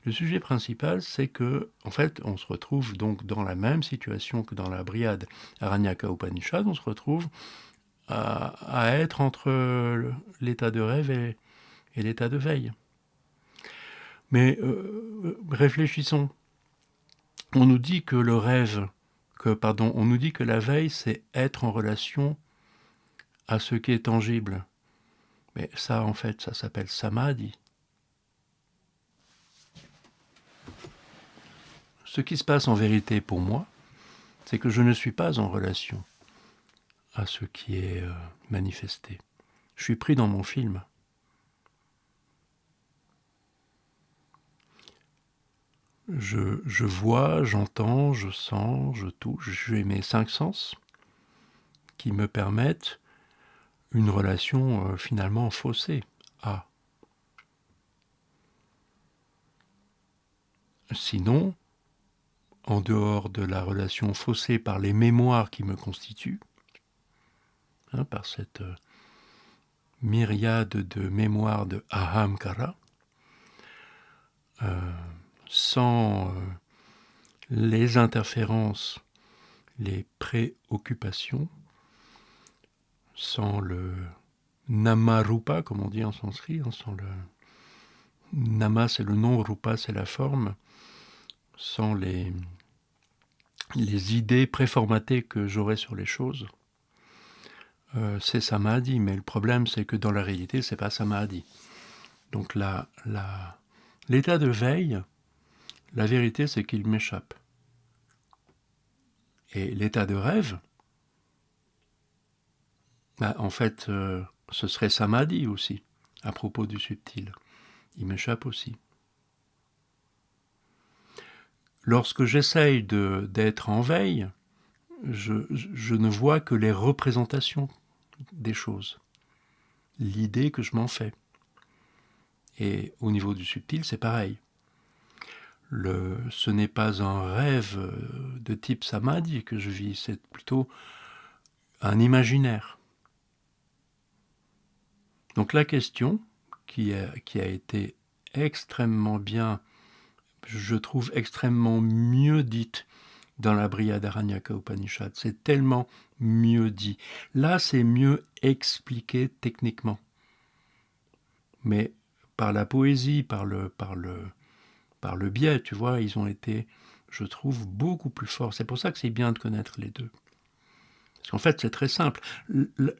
Le sujet principal, c'est que, en fait, on se retrouve donc dans la même situation que dans la Brihad Aranyaka Upanishad, on se retrouve à être entre l'état de rêve et l'état de veille. Mais réfléchissons. On nous dit que on nous dit que la veille, c'est être en relation à ce qui est tangible. Mais ça, en fait, ça s'appelle samadhi. Ce qui se passe en vérité pour moi, c'est que je ne suis pas en relation à ce qui est manifesté. Je suis pris dans mon film. Je vois, j'entends, je sens, je touche. J'ai mes 5 sens qui me permettent une relation finalement faussée à. Sinon, en dehors de la relation faussée par les mémoires qui me constituent, par cette myriade de mémoires de ahamkara, sans les interférences, les préoccupations, sans le nama-rupa, comme on dit en sanskrit, sans le nama c'est le nom, rupa c'est la forme, sans les idées préformatées que j'aurais sur les choses, c'est samadhi, mais le problème c'est que dans la réalité c'est pas samadhi. Donc l'état de veille, la vérité c'est qu'il m'échappe. Et l'état de rêve, en fait, ce serait samadhi aussi, à propos du subtil. Il m'échappe aussi. Lorsque j'essaye d'être en veille, je ne vois que les représentations des choses, l'idée que je m'en fais. Et au niveau du subtil, c'est pareil. Ce n'est pas un rêve de type samadhi que je vis, c'est plutôt un imaginaire. Donc la question, qui a été extrêmement bien, je trouve extrêmement mieux dite dans la Brihadaranyaka Upanishad, c'est tellement mieux dit. Là, c'est mieux expliqué techniquement. Mais par la poésie, par le biais, tu vois, ils ont été, je trouve, beaucoup plus forts. C'est pour ça que c'est bien de connaître les deux. Parce qu'en fait, c'est très simple.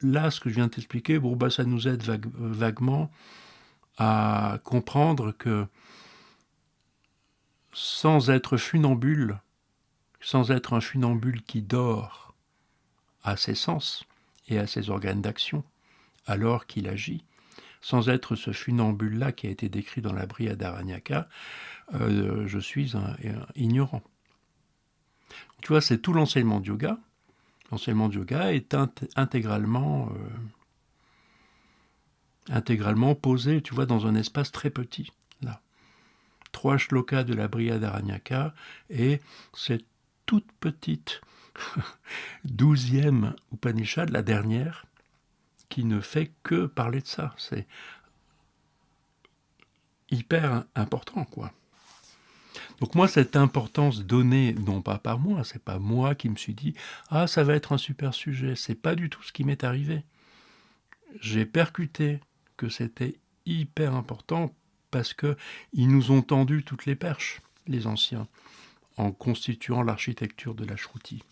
Là, ce que je viens de t'expliquer, ça nous aide vaguement à comprendre que sans être funambule, sans être un funambule qui dort à ses sens et à ses organes d'action, alors qu'il agit, sans être ce funambule-là qui a été décrit dans la Brihadaranyaka, je suis un ignorant. Tu vois, c'est tout l'enseignement de yoga. L'enseignement de yoga est intégralement posé, tu vois, dans un espace très petit, là. 3 shlokas de la Brihadaranyaka et cette toute petite 12e Upanishad, la dernière, qui ne fait que parler de ça. C'est hyper important, quoi. Donc moi, cette importance donnée, non pas par moi, c'est pas moi qui me suis dit « Ah, ça va être un super sujet », c'est pas du tout ce qui m'est arrivé. J'ai percuté que c'était hyper important parce que ils nous ont tendu toutes les perches, les anciens, en constituant l'architecture de la Shruti.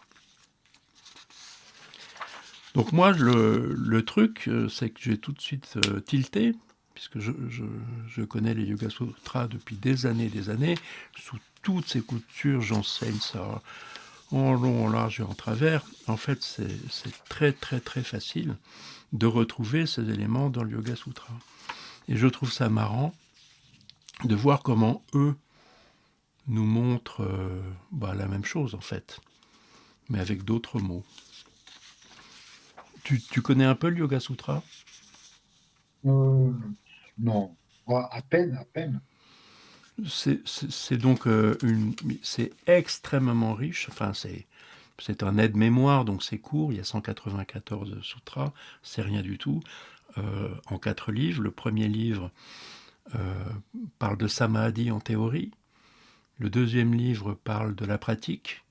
Donc moi, le truc, c'est que j'ai tout de suite tilté, puisque je connais les Yoga Sutras depuis des années, sous toutes ces coutures, j'enseigne ça en long, en large et en travers. En fait, c'est très très très facile de retrouver ces éléments dans le Yoga Sutra. Et je trouve ça marrant de voir comment eux nous montrent la même chose en fait, mais avec d'autres mots. Tu connais un peu le Yoga Sutra ? Euh, non. À peine, à peine. C'est donc c'est extrêmement riche. Enfin, c'est un aide-mémoire, donc c'est court. Il y a 194 sutras, c'est rien du tout. En 4 livres. Le premier livre parle de samadhi en théorie. Le deuxième livre parle de la pratique.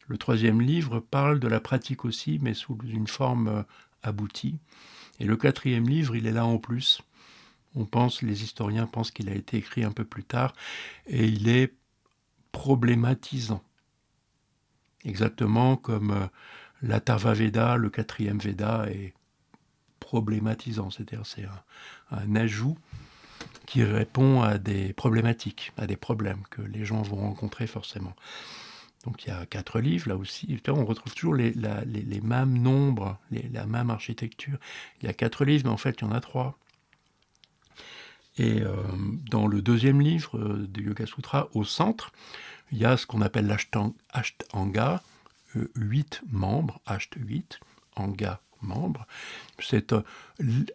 Le troisième livre parle de la pratique aussi, mais sous une forme aboutie. Et le quatrième livre, il est là en plus. Les historiens pensent qu'il a été écrit un peu plus tard, et il est problématisant. Exactement comme l'Atharva Veda, le quatrième Veda, est problématisant. C'est-à-dire c'est un ajout qui répond à des problématiques, à des problèmes que les gens vont rencontrer forcément. Donc il y a 4 livres là aussi. On retrouve toujours les mêmes nombres, la même architecture. Il y a 4 livres, mais en fait il y en a 3. Et dans le deuxième livre du Yoga Sutra, au centre, il y a ce qu'on appelle l'Ashtanga, 8 membres, Asht 8, Anga membres. C'est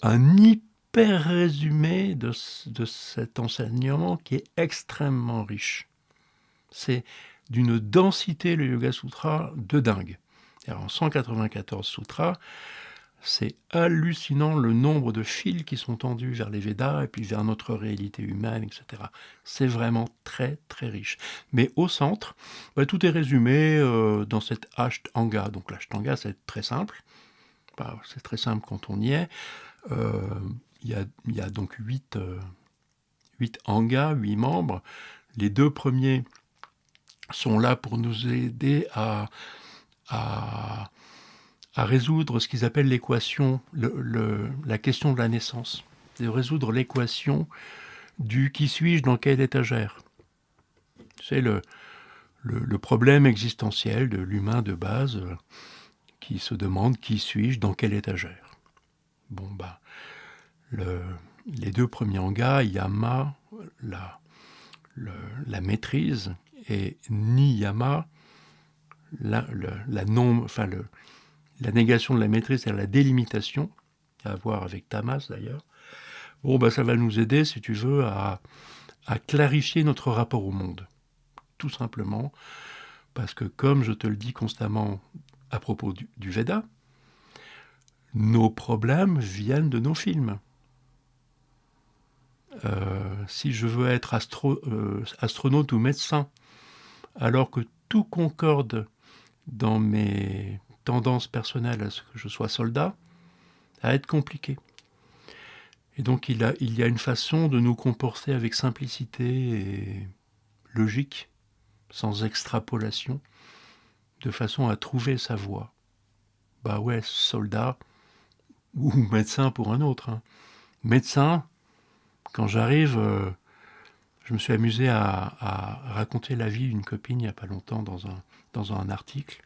un hyper résumé de cet enseignement qui est extrêmement riche. C'est d'une densité, le Yoga Sutra, de dingue. Alors, en 194 sutras, c'est hallucinant le nombre de fils qui sont tendus vers les Védas et puis vers notre réalité humaine, etc. C'est vraiment très très riche. Mais au centre, tout est résumé dans cette Ashtanga. Donc l'Ashtanga, c'est très simple. C'est très simple quand on y est. Il y a donc 8 angas, 8 membres. Les 2 premiers sont là pour nous aider à résoudre ce qu'ils appellent l'équation, la question de la naissance. De résoudre l'équation du qui suis-je dans quelle étagère. C'est le problème existentiel de l'humain de base qui se demande qui suis-je dans quelle étagère. Bon, les 2 premiers angas, yama, la maîtrise, et niyama, la négation de la maîtrise, c'est la délimitation, à voir avec tamas d'ailleurs. Bon, ça va nous aider, si tu veux, à clarifier notre rapport au monde. Tout simplement, parce que comme je te le dis constamment à propos du Veda, nos problèmes viennent de nos films. Si je veux être astronaute ou médecin, alors que tout concorde dans mes tendances personnelles à ce que je sois soldat, ça va être compliqué. Et donc il y a une façon de nous comporter avec simplicité et logique, sans extrapolation, de façon à trouver sa voie. Soldat ou médecin pour un autre. Médecin, quand j'arrive, je me suis amusé à raconter la vie d'une copine il n'y a pas longtemps dans un article,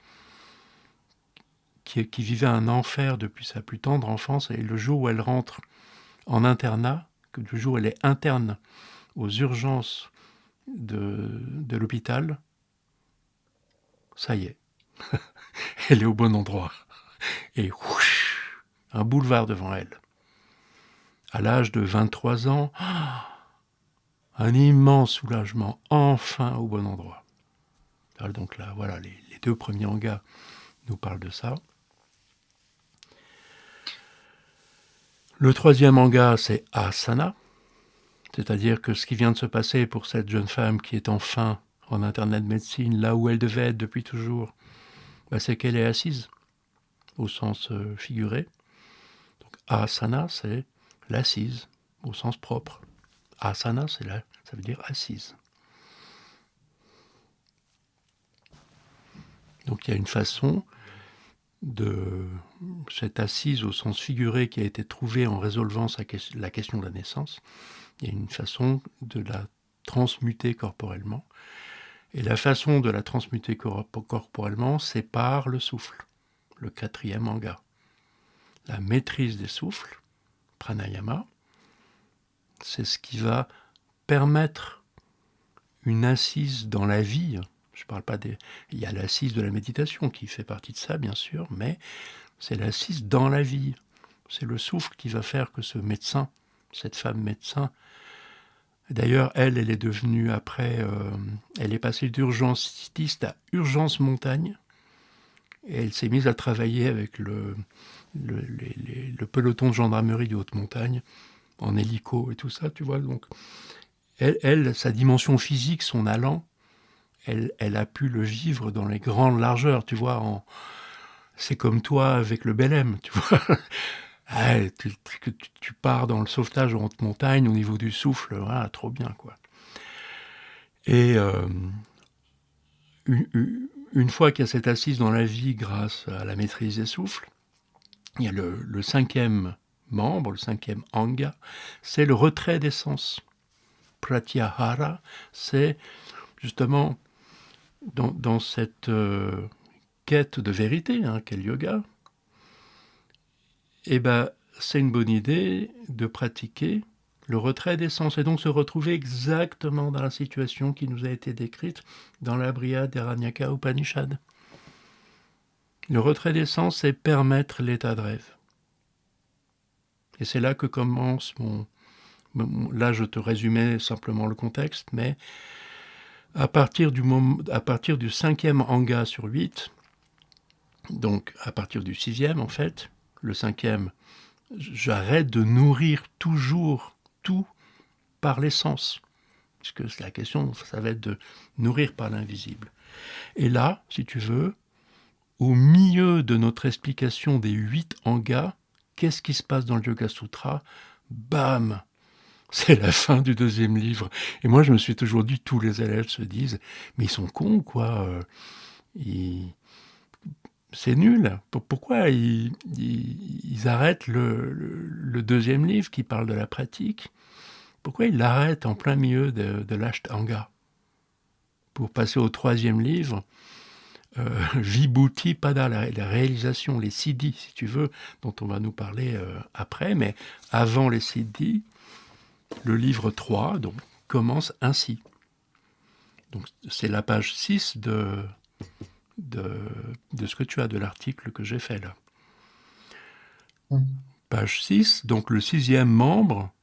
qui vivait un enfer depuis sa plus tendre enfance, et le jour où elle rentre en internat, le jour où elle est interne aux urgences de l'hôpital, ça y est, elle est au bon endroit. Et whoosh, un boulevard devant elle. À l'âge de 23 ans, un immense soulagement, enfin au bon endroit. Alors donc là, voilà, les deux premiers angas nous parlent de ça. Le troisième anga, c'est asana, c'est-à-dire que ce qui vient de se passer pour cette jeune femme qui est enfin en internat de médecine, là où elle devait être depuis toujours, c'est qu'elle est assise, au sens figuré. Donc asana, c'est l'assise, au sens propre. Asana, ça veut dire assise. Donc il y a une façon de cette assise au sens figuré qui a été trouvée en résolvant la question de la naissance. Il y a une façon de la transmuter corporellement. Et la façon de la transmuter corporellement, c'est par le souffle, le quatrième anga. La maîtrise des souffles, pranayama, c'est ce qui va permettre une assise dans la vie. Je parle pas des... Il y a l'assise de la méditation qui fait partie de ça, bien sûr, mais c'est l'assise dans la vie. C'est le souffle qui va faire que ce médecin, cette femme médecin, d'ailleurs, elle est devenue après, elle est passée d'urgenciste à urgence montagne, et elle s'est mise à travailler avec le peloton de gendarmerie de haute montagne, en hélico et tout ça, tu vois. Donc, elle, sa dimension physique, son allant, elle a pu le vivre dans les grandes largeurs, tu vois. C'est comme toi avec le Belém, tu vois. Tu pars dans le sauvetage en haute montagne au niveau du souffle, voilà, trop bien, quoi. Et une fois qu'il y a cette assise dans la vie grâce à la maîtrise des souffles, il y a le cinquième membre, le cinquième anga, c'est le retrait des sens. Pratyahara, c'est justement dans cette quête de vérité qu'est le yoga, c'est une bonne idée de pratiquer le retrait des sens et donc se retrouver exactement dans la situation qui nous a été décrite dans la Brihad Aranyaka Upanishad. Le retrait des sens, c'est permettre l'état de rêve. Et c'est là que commence Là, je te résumais simplement le contexte, mais à partir du cinquième anga sur 8, donc à partir du sixième en fait, le cinquième, j'arrête de nourrir toujours tout par les sens. Puisque la question, ça va être de nourrir par l'invisible. Et là, si tu veux, au milieu de notre explication des 8 angas, qu'est-ce qui se passe dans le Yoga Sutra? Bam! C'est la fin du deuxième livre. Et moi, je me suis toujours dit, tous les élèves se disent, mais ils sont cons, quoi. C'est nul. Pourquoi ils arrêtent le deuxième livre qui parle de la pratique? Pourquoi ils l'arrêtent en plein milieu de l'Ashtanga pour passer au troisième livre, Vibhuti Pada, la réalisation, les siddhis, si tu veux, dont on va nous parler après, mais avant les siddhis, le livre 3 donc, commence ainsi. Donc, c'est la page 6 de ce que tu as, de l'article que j'ai fait là. Page 6, donc le sixième membre,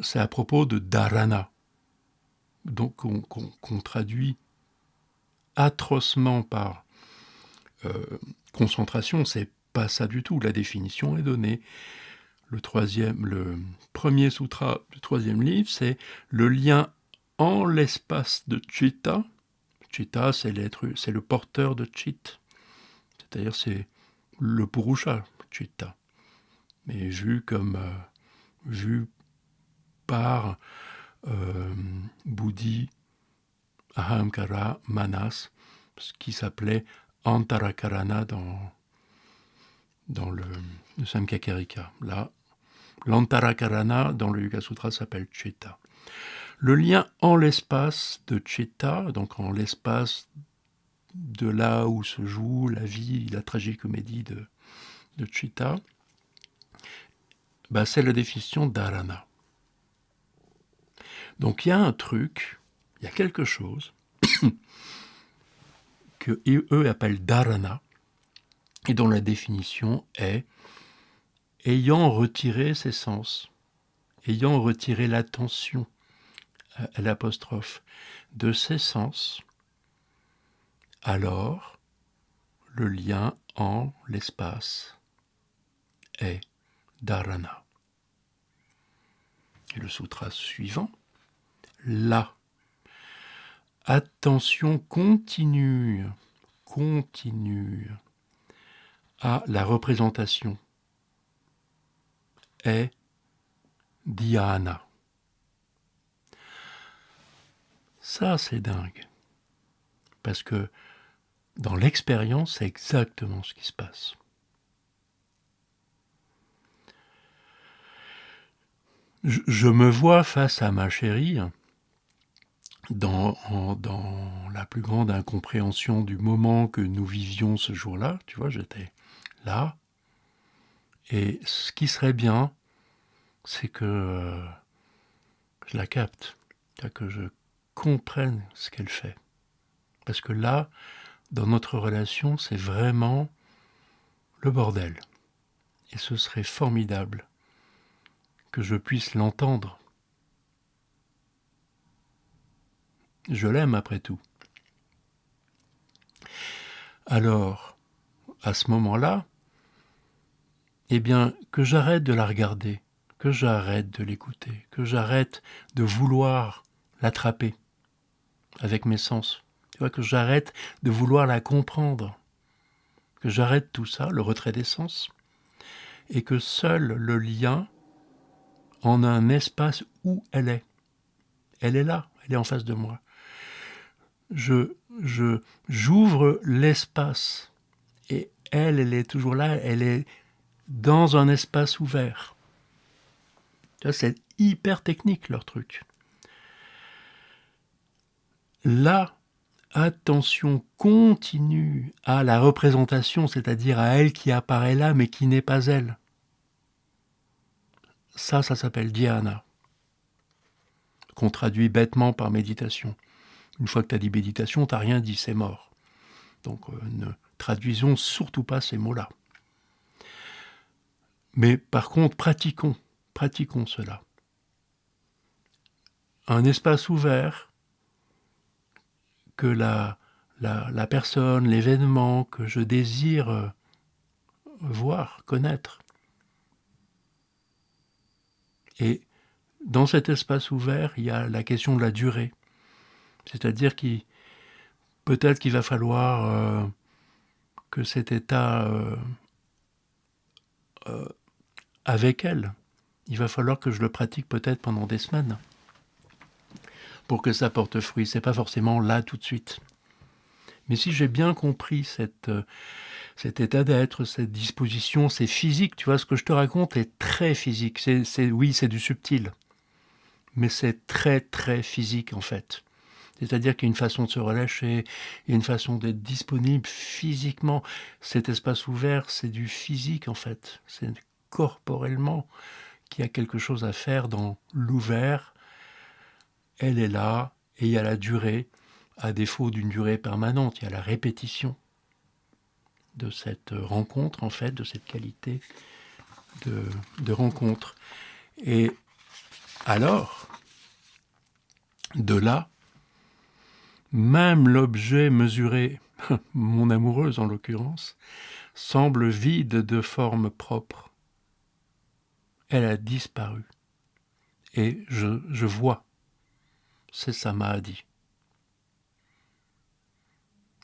c'est à propos de dharana, donc qu'on traduit atrocement par concentration, c'est pas ça du tout, la définition est donnée. Le premier sutra du troisième livre, c'est le lien en l'espace de Chitta. Chitta, c'est le porteur de Chit, c'est-à-dire c'est le Purusha, Chitta, mais vu par Buddhi, Ahamkara, Manas, ce qui s'appelait Antarakarana dans le Samkhya-Karika. Là, l'Antarakarana dans le Yoga Sutra s'appelle Chitta. Le lien en l'espace de Chitta, donc en l'espace de là où se joue la vie, la tragicomédie de Chitta, c'est la définition dharana. Donc il y a un truc, il y a quelque chose que eux appellent dharana, et dont la définition est ayant retiré ses sens, ayant retiré l'attention à l'apostrophe de ses sens, alors le lien en l'espace est dharana. Et le sutra suivant, là, attention continue à la représentation est dhyana. Ça, c'est dingue. Parce que dans l'expérience, c'est exactement ce qui se passe. Je me vois face à ma chérie dans la plus grande incompréhension du moment que nous vivions ce jour-là. Tu vois, j'étais là. Et ce qui serait bien, c'est que je la capte, que je comprenne ce qu'elle fait. Parce que là, dans notre relation, c'est vraiment le bordel. Et ce serait formidable que je puisse l'entendre. Je l'aime après tout. Alors, à ce moment-là, eh bien, que j'arrête de la regarder, que j'arrête de l'écouter, que j'arrête de vouloir l'attraper avec mes sens. Tu vois, que j'arrête de vouloir la comprendre, que j'arrête tout ça, le retrait des sens, et que seul le lien en un espace où elle est. Elle est là, elle est en face de moi. J'ouvre l'espace et elle est toujours là, elle est dans un espace ouvert. C'est hyper technique leur truc. Là, attention continue à la représentation, c'est-à-dire à elle qui apparaît là mais qui n'est pas elle. Ça s'appelle dhyana, qu'on traduit bêtement par méditation. Une fois que tu as dit méditation, tu n'as rien dit, c'est mort. Donc ne traduisons surtout pas ces mots-là. Mais par contre, pratiquons cela. Un espace ouvert que la personne, l'événement que je désire voir, connaître. Et dans cet espace ouvert, il y a la question de la durée. C'est-à-dire peut-être qu'il va falloir que cet état avec elle, il va falloir que je le pratique peut-être pendant des semaines pour que ça porte fruit. C'est pas forcément là tout de suite. Mais si j'ai bien compris cet état d'être, cette disposition, c'est physique. Tu vois, ce que je te raconte est très physique. Oui, c'est du subtil. Mais c'est très, très physique, en fait. C'est-à-dire qu'il y a une façon de se relâcher, il y a une façon d'être disponible physiquement. Cet espace ouvert, c'est du physique, en fait. C'est corporellement qu'il y a quelque chose à faire dans l'ouvert. Elle est là, et il y a la durée, à défaut d'une durée permanente, il y a la répétition de cette rencontre, en fait, de cette qualité de rencontre. Et alors, de là, même l'objet mesuré, mon amoureuse en l'occurrence, semble vide de forme propre. Elle a disparu. Et je vois. C'est samadhi.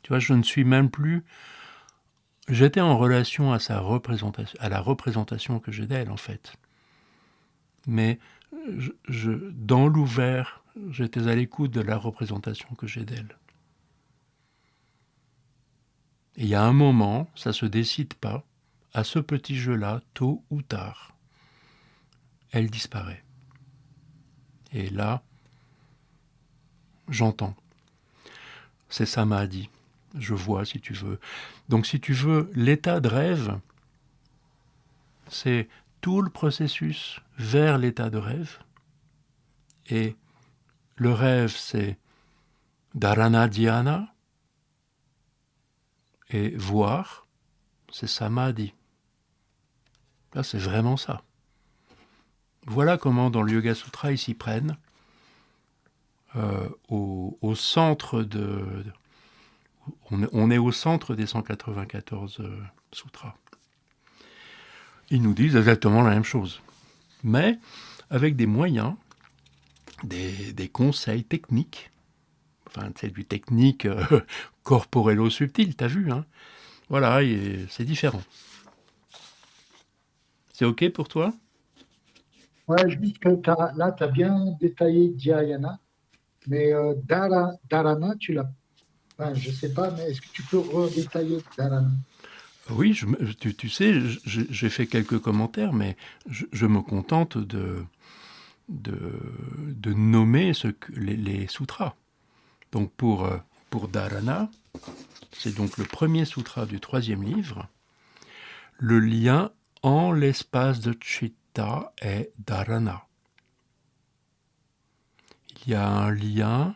Tu vois, je ne suis même plus... J'étais en relation à à la représentation que j'ai d'elle, en fait. Mais dans l'ouvert, j'étais à l'écoute de la représentation que j'ai d'elle. Et il y a un moment, ça ne se décide pas, à ce petit jeu-là, tôt ou tard, elle disparaît. Et là, j'entends. C'est samadhi. Je vois, si tu veux. Donc, si tu veux, l'état de rêve, c'est tout le processus vers l'état de rêve. Et le rêve, c'est dharana dhyana. Et voir, c'est samadhi. Là, c'est vraiment ça. Voilà comment, dans le Yoga Sutra, ils s'y prennent. Au centre On est au centre des 194 sutras. Ils nous disent exactement la même chose, mais avec des moyens, des conseils techniques. Enfin, c'est du technique corporello-subtil, t'as vu, hein. Voilà, c'est différent. C'est OK pour toi? Ouais, juste que là, tu as bien détaillé Dhyayana, mais Dharana, tu l'as. Enfin, je sais pas, mais est-ce que tu peux redétailler Dharana? Oui, tu sais, j'ai fait quelques commentaires, mais je me contente de, de nommer les sutras. Donc pour Dharana, c'est donc le premier sutra du 3e livre. Le lien en l'espace de Chitta est Dharana. Il y a un lien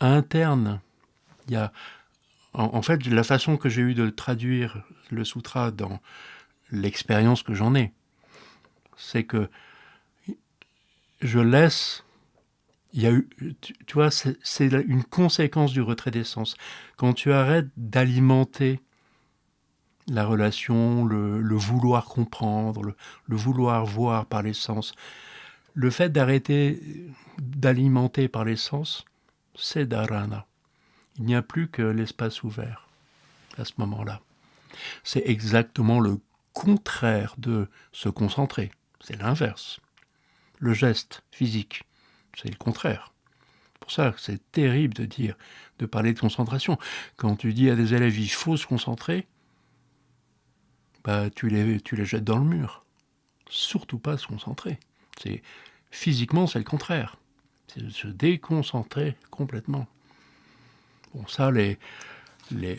interne. Il y a, en fait, la façon que j'ai eu de traduire le sutra dans l'expérience que j'en ai, c'est que je laisse. Il y a eu, tu vois, c'est une conséquence du retrait des sens. Quand tu arrêtes d'alimenter la relation, le vouloir comprendre, le vouloir voir par les sens, le fait d'arrêter d'alimenter par les sens, c'est dharana. Il n'y a plus que l'espace ouvert à ce moment-là. C'est exactement le contraire de se concentrer. C'est l'inverse. Le geste physique, c'est le contraire. C'est pour ça que c'est terrible de parler de concentration. Quand tu dis à des élèves il faut se concentrer, bah tu les jettes dans le mur. Surtout pas se concentrer. Physiquement, c'est le contraire. C'est de se déconcentrer complètement. Bon, ça,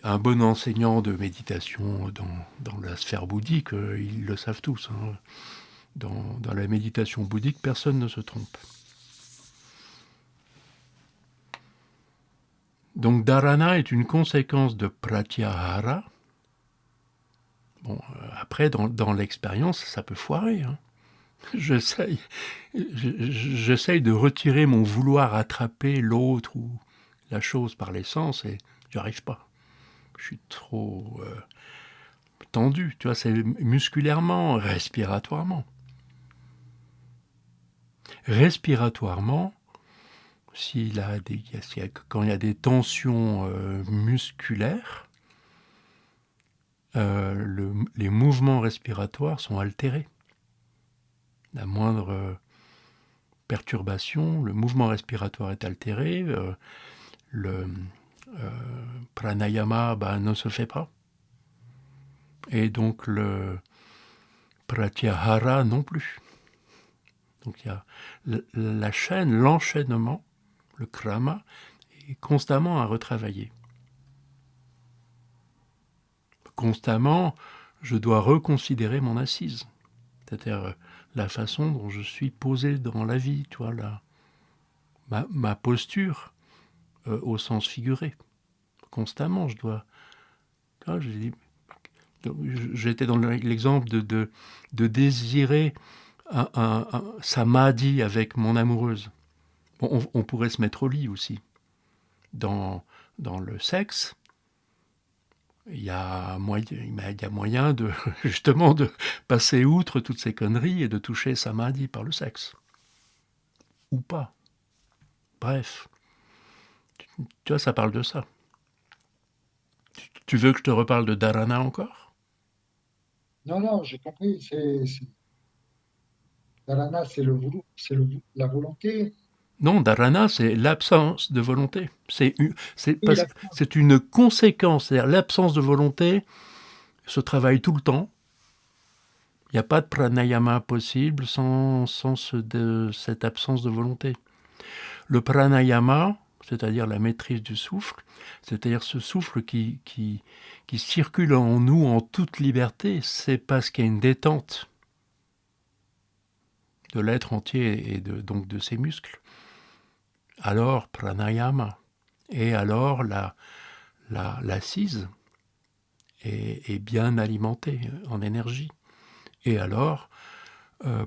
un bon enseignant de méditation dans la sphère bouddhique, ils le savent tous, hein. Dans la méditation bouddhique, personne ne se trompe. Donc dharana est une conséquence de pratyahara. Bon, après, dans l'expérience, ça peut foirer, hein. J'essaye de retirer mon vouloir attraper l'autre ou la chose par les sens et j'y arrive pas. Je suis trop tendu, tu vois, c'est musculairement, respiratoirement. Respiratoirement, quand il y a des tensions musculaires, les mouvements respiratoires sont altérés. La moindre perturbation, le mouvement respiratoire est altéré, le pranayama ne se fait pas. Et donc le pratyahara non plus. Donc il y a la chaîne, l'enchaînement, le krama, est constamment à retravailler. Constamment, je dois reconsidérer mon assise. C'est-à-dire la façon dont je suis posé dans la vie, tu vois, ma posture au sens figuré. Constamment, je dois... Tu vois, j'étais dans l'exemple de désirer un samadhi avec mon amoureuse. Bon, on pourrait se mettre au lit aussi. Dans le sexe, il y a moyen de justement de passer outre toutes ces conneries et de toucher samadhi par le sexe. Ou pas. Bref. Tu vois, ça parle de ça. Tu veux que je te reparle de dharana encore? Non, non, j'ai compris. Dharana, la volonté. Non, dharana, c'est l'absence de volonté. Oui, la C'est une conséquence. C'est-à-dire l'absence de volonté se travaille tout le temps. Il n'y a pas de pranayama possible sans cette absence de volonté. Le pranayama, c'est-à-dire la maîtrise du souffle, c'est-à-dire ce souffle qui circule en nous en toute liberté, c'est parce qu'il y a une détente de l'être entier et donc de ses muscles. Alors pranayama, et alors l'assise est bien alimentée en énergie. Et alors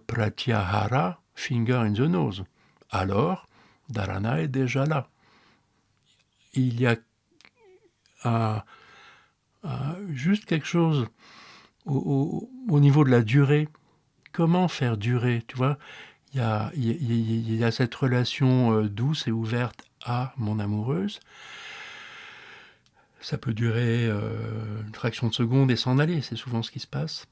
pratyahara, finger in the nose. Alors dharana est déjà là. il y a juste quelque chose au niveau de la durée. Comment faire durer, tu vois? Il y a cette relation douce et ouverte à mon amoureuse. Ça peut durer une fraction de seconde et s'en aller, c'est souvent ce qui se passe.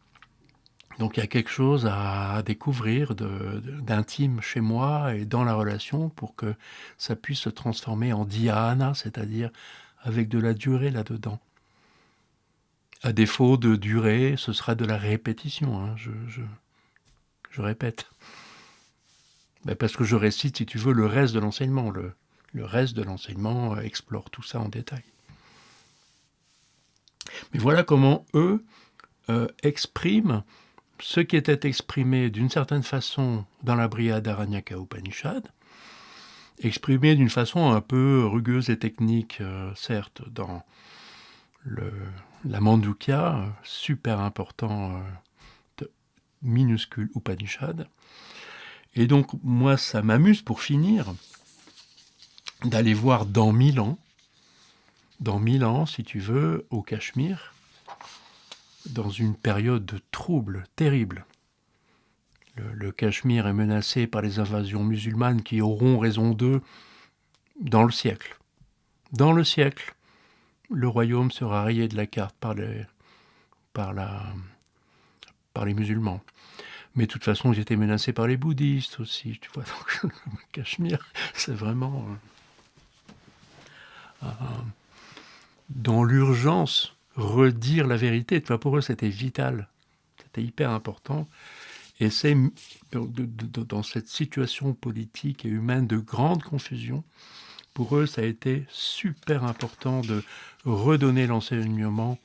Donc il y a quelque chose à découvrir d'intime chez moi et dans la relation pour que ça puisse se transformer en dhyana, c'est-à-dire avec de la durée là-dedans. À défaut de durée, ce sera de la répétition, hein, je répète. Ben parce que je récite, si tu veux, le reste de l'enseignement. Le reste de l'enseignement explore tout ça en détail. Mais voilà comment eux expriment ce qui était exprimé d'une certaine façon dans la Brihadaranyaka Upanishad, exprimé d'une façon un peu rugueuse et technique, certes, dans la Mandukya, super important, minuscule Upanishad. Et donc, moi, ça m'amuse, pour finir, d'aller voir dans 1000 ans, si tu veux, au Cachemire, dans une période de trouble terrible. Le Cachemire est menacé par les invasions musulmanes qui auront raison d'eux dans le siècle. Dans le siècle, le royaume sera rayé de la carte par les musulmans. Mais de toute façon, ils étaient menacés par les bouddhistes aussi. Tu vois, donc le Cachemire, c'est vraiment dans l'urgence, redire la vérité. Tu vois, pour eux, c'était vital. C'était hyper important. Et c'est dans cette situation politique et humaine de grande confusion, pour eux, ça a été super important de redonner l'enseignement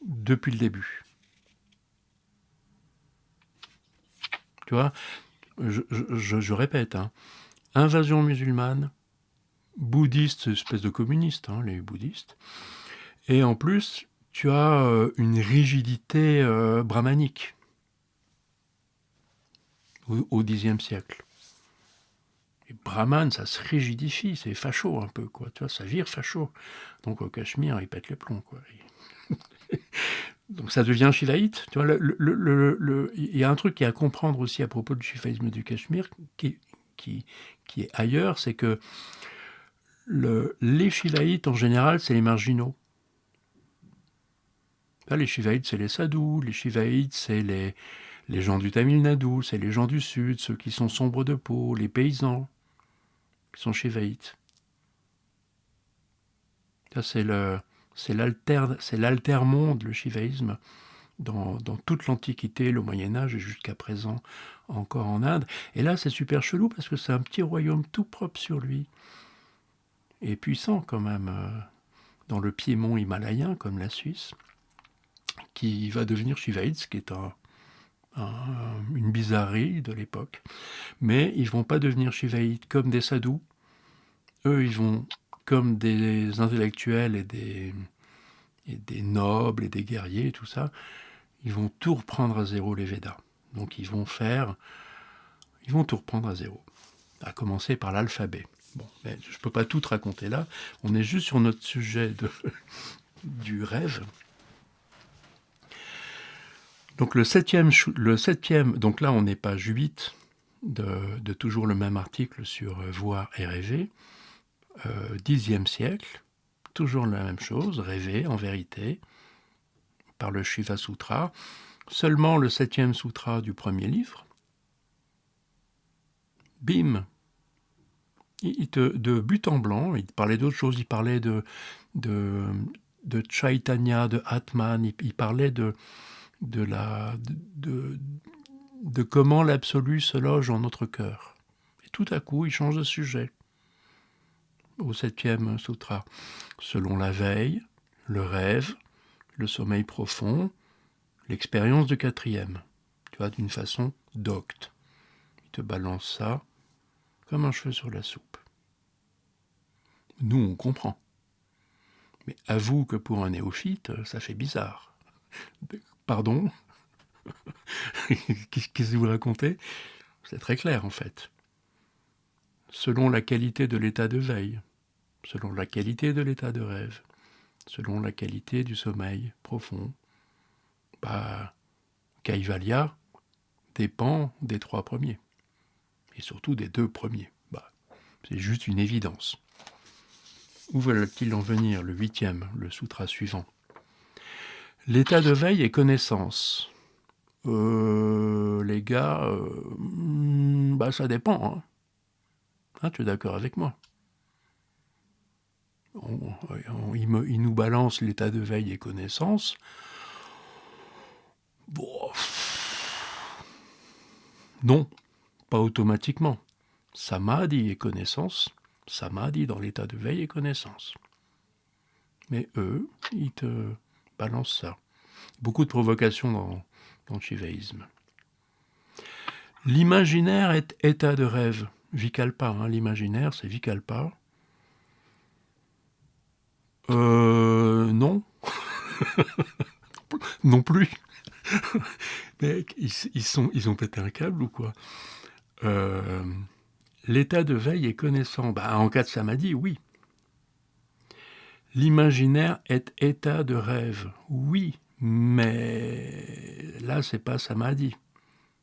depuis le début. Tu vois, je répète, hein, invasion musulmane, bouddhiste, espèce de communiste, hein, les bouddhistes, et en plus, tu as une rigidité brahmanique au Xe siècle. Et Brahman, ça se rigidifie, c'est facho un peu, quoi. Tu vois, ça vire facho. Donc au Cachemire, ils pètent les plombs, quoi. Donc ça devient shivaïte. Tu vois, il y a un truc qui est à comprendre aussi à propos du shivaïsme du Cachemire, qui est ailleurs, c'est que les shivaïtes, en général, c'est les marginaux. Là, les shivaïtes, c'est les sadhus. Les shivaïtes, c'est les gens du Tamil Nadu, c'est les gens du Sud, ceux qui sont sombres de peau, les paysans, qui sont shivaïtes. Ça, c'est l'alter-monde, le shivaïsme, dans toute l'Antiquité, le Moyen-Âge et jusqu'à présent encore en Inde. Et là, c'est super chelou parce que c'est un petit royaume tout propre sur lui et puissant quand même, dans le piémont himalayen comme la Suisse, qui va devenir shivaïte, ce qui est une bizarrerie de l'époque. Mais ils ne vont pas devenir shivaïtes comme des sadhus. Eux, ils vont, comme des intellectuels et des nobles et des guerriers et tout ça, ils vont tout reprendre à zéro, les Védas. Donc ils vont tout reprendre à zéro, à commencer par l'alphabet. Bon, mais je ne peux pas tout te raconter là, on est juste sur notre sujet du rêve. Donc le septième, donc là on n'est pas 8 de toujours le même article sur voir et rêver, 10e siècle, toujours la même chose, rêver en vérité, par le Shiva Sutra, seulement le 7e sutra du premier livre, bim, de but en blanc, il parlait d'autres choses, il parlait de Chaitanya, de Atman, il parlait de comment l'absolu se loge en notre cœur. Et tout à coup, il change de sujet au 7e sutra. Selon la veille, le rêve, le sommeil profond, l'expérience de 4e. Tu vois, d'une façon docte. Il te balance ça comme un cheveu sur la soupe. Nous, on comprend. Mais avoue que pour un néophyte, ça fait bizarre. Pardon? Qu'est-ce que vous racontez? C'est très clair, en fait. Selon la qualité de l'état de veille, selon la qualité de l'état de rêve, selon la qualité du sommeil profond. Kaivalya dépend des 3 premiers, et surtout des 2 premiers. C'est juste une évidence. Où veulent-ils en venir? Le 8e, le sutra suivant. L'état de veille et connaissance. Les gars, ça dépend. Tu es d'accord avec moi? Il nous balance l'état de veille et connaissance. Non, pas automatiquement. Samadhi et connaissance, samadhi dans l'état de veille et connaissance. Mais eux, ils te balancent ça. Beaucoup de provocations dans le shivaïsme. L'imaginaire est état de rêve. Vikalpa, l'imaginaire, c'est Vikalpa. Non. Non plus. Mec, ils ont pété un câble ou quoi? L'état de veille est connaissant. En cas de samadhi, oui. L'imaginaire est état de rêve. Oui, mais là, c'est pas samadhi.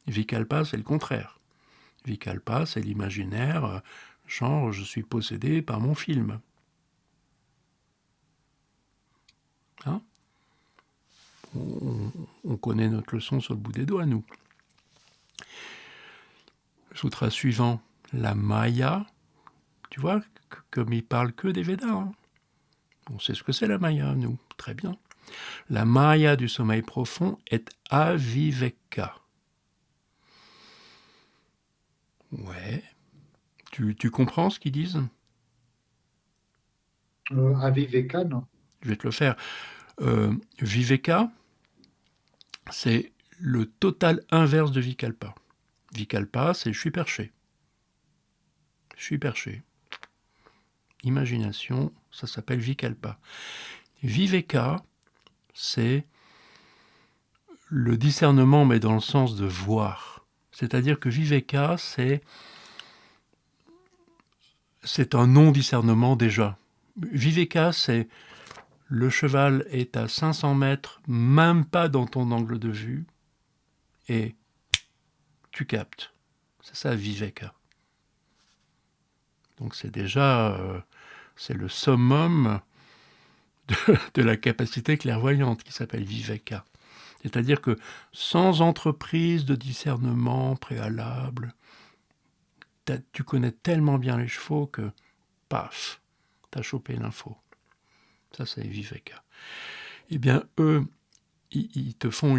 Vikalpa, c'est le contraire. Vikalpa, c'est l'imaginaire, genre je suis possédé par mon film. On connaît notre leçon sur le bout des doigts, nous. Sutra suivant, la Maya. Tu vois, comme il parle que des Védas. On sait ce que c'est la Maya, nous. Très bien. La Maya du sommeil profond est aviveka. Ouais. Tu comprends ce qu'ils disent? Aviveka, non. Je vais te le faire. Viveka, c'est le total inverse de Vikalpa. Vikalpa, c'est je suis perché. Je suis perché. Imagination, ça s'appelle Vikalpa. Viveka, c'est le discernement, mais dans le sens de voir. C'est-à-dire que Viveka, c'est un non-discernement déjà. Viveka, c'est le cheval est à 500 mètres, même pas dans ton angle de vue, et tu captes. C'est ça, Viveka. Donc c'est déjà c'est le summum de la capacité clairvoyante qui s'appelle Viveka. C'est-à-dire que sans entreprise de discernement préalable, tu connais tellement bien les chevaux que, paf, t'as chopé l'info. Ça, c'est Viveka. Eh bien, eux, ils te font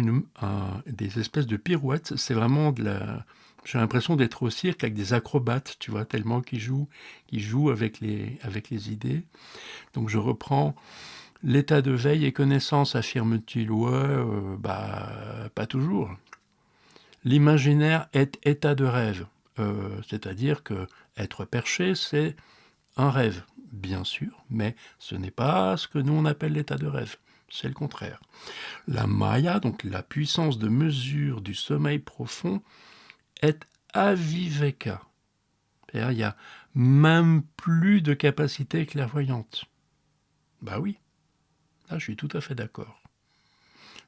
des espèces de pirouettes. C'est vraiment de la... J'ai l'impression d'être au cirque avec des acrobates, tu vois, tellement qu'ils jouent avec les idées. Donc je reprends. L'état de veille et connaissance, affirme-t-il? Ouais, pas toujours. L'imaginaire est état de rêve. C'est-à-dire que être perché, c'est un rêve, bien sûr, mais ce n'est pas ce que nous on appelle l'état de rêve. C'est le contraire. La Maya, donc la puissance de mesure du sommeil profond, est aviveka. C'est-à-dire il n'y a même plus de capacité clairvoyante. Bah oui, là je suis tout à fait d'accord.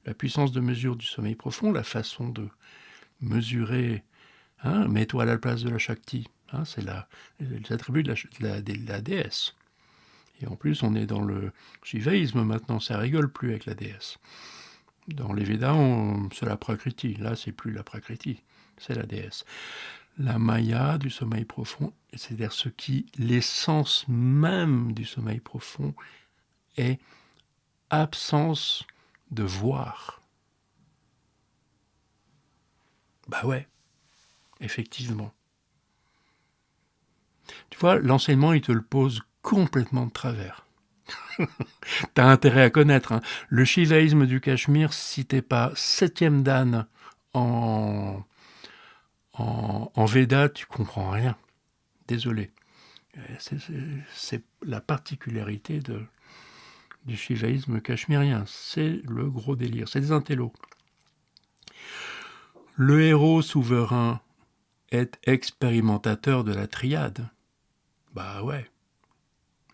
La puissance de mesure du sommeil profond, la façon de mesurer, mets-toi à la place de la Shakti, c'est les attributs de la déesse. Et en plus, on est dans le shivaïsme maintenant, ça rigole plus avec la déesse. Dans les Védas, c'est la Prakriti. Là, c'est plus la Prakriti, c'est la déesse. La Maya du sommeil profond, c'est-à-dire l'essence même du sommeil profond est absence de voir. Bah ouais, effectivement. Tu vois, l'enseignement, il te le pose complètement de travers. T'as intérêt à connaître. Le shivaïsme du Cachemire, si t'es pas 7e dan en Veda, tu comprends rien. Désolé. C'est la particularité du shivaïsme cachemérien. C'est le gros délire. C'est des intellos. Le héros souverain est expérimentateur de la triade. Bah ouais.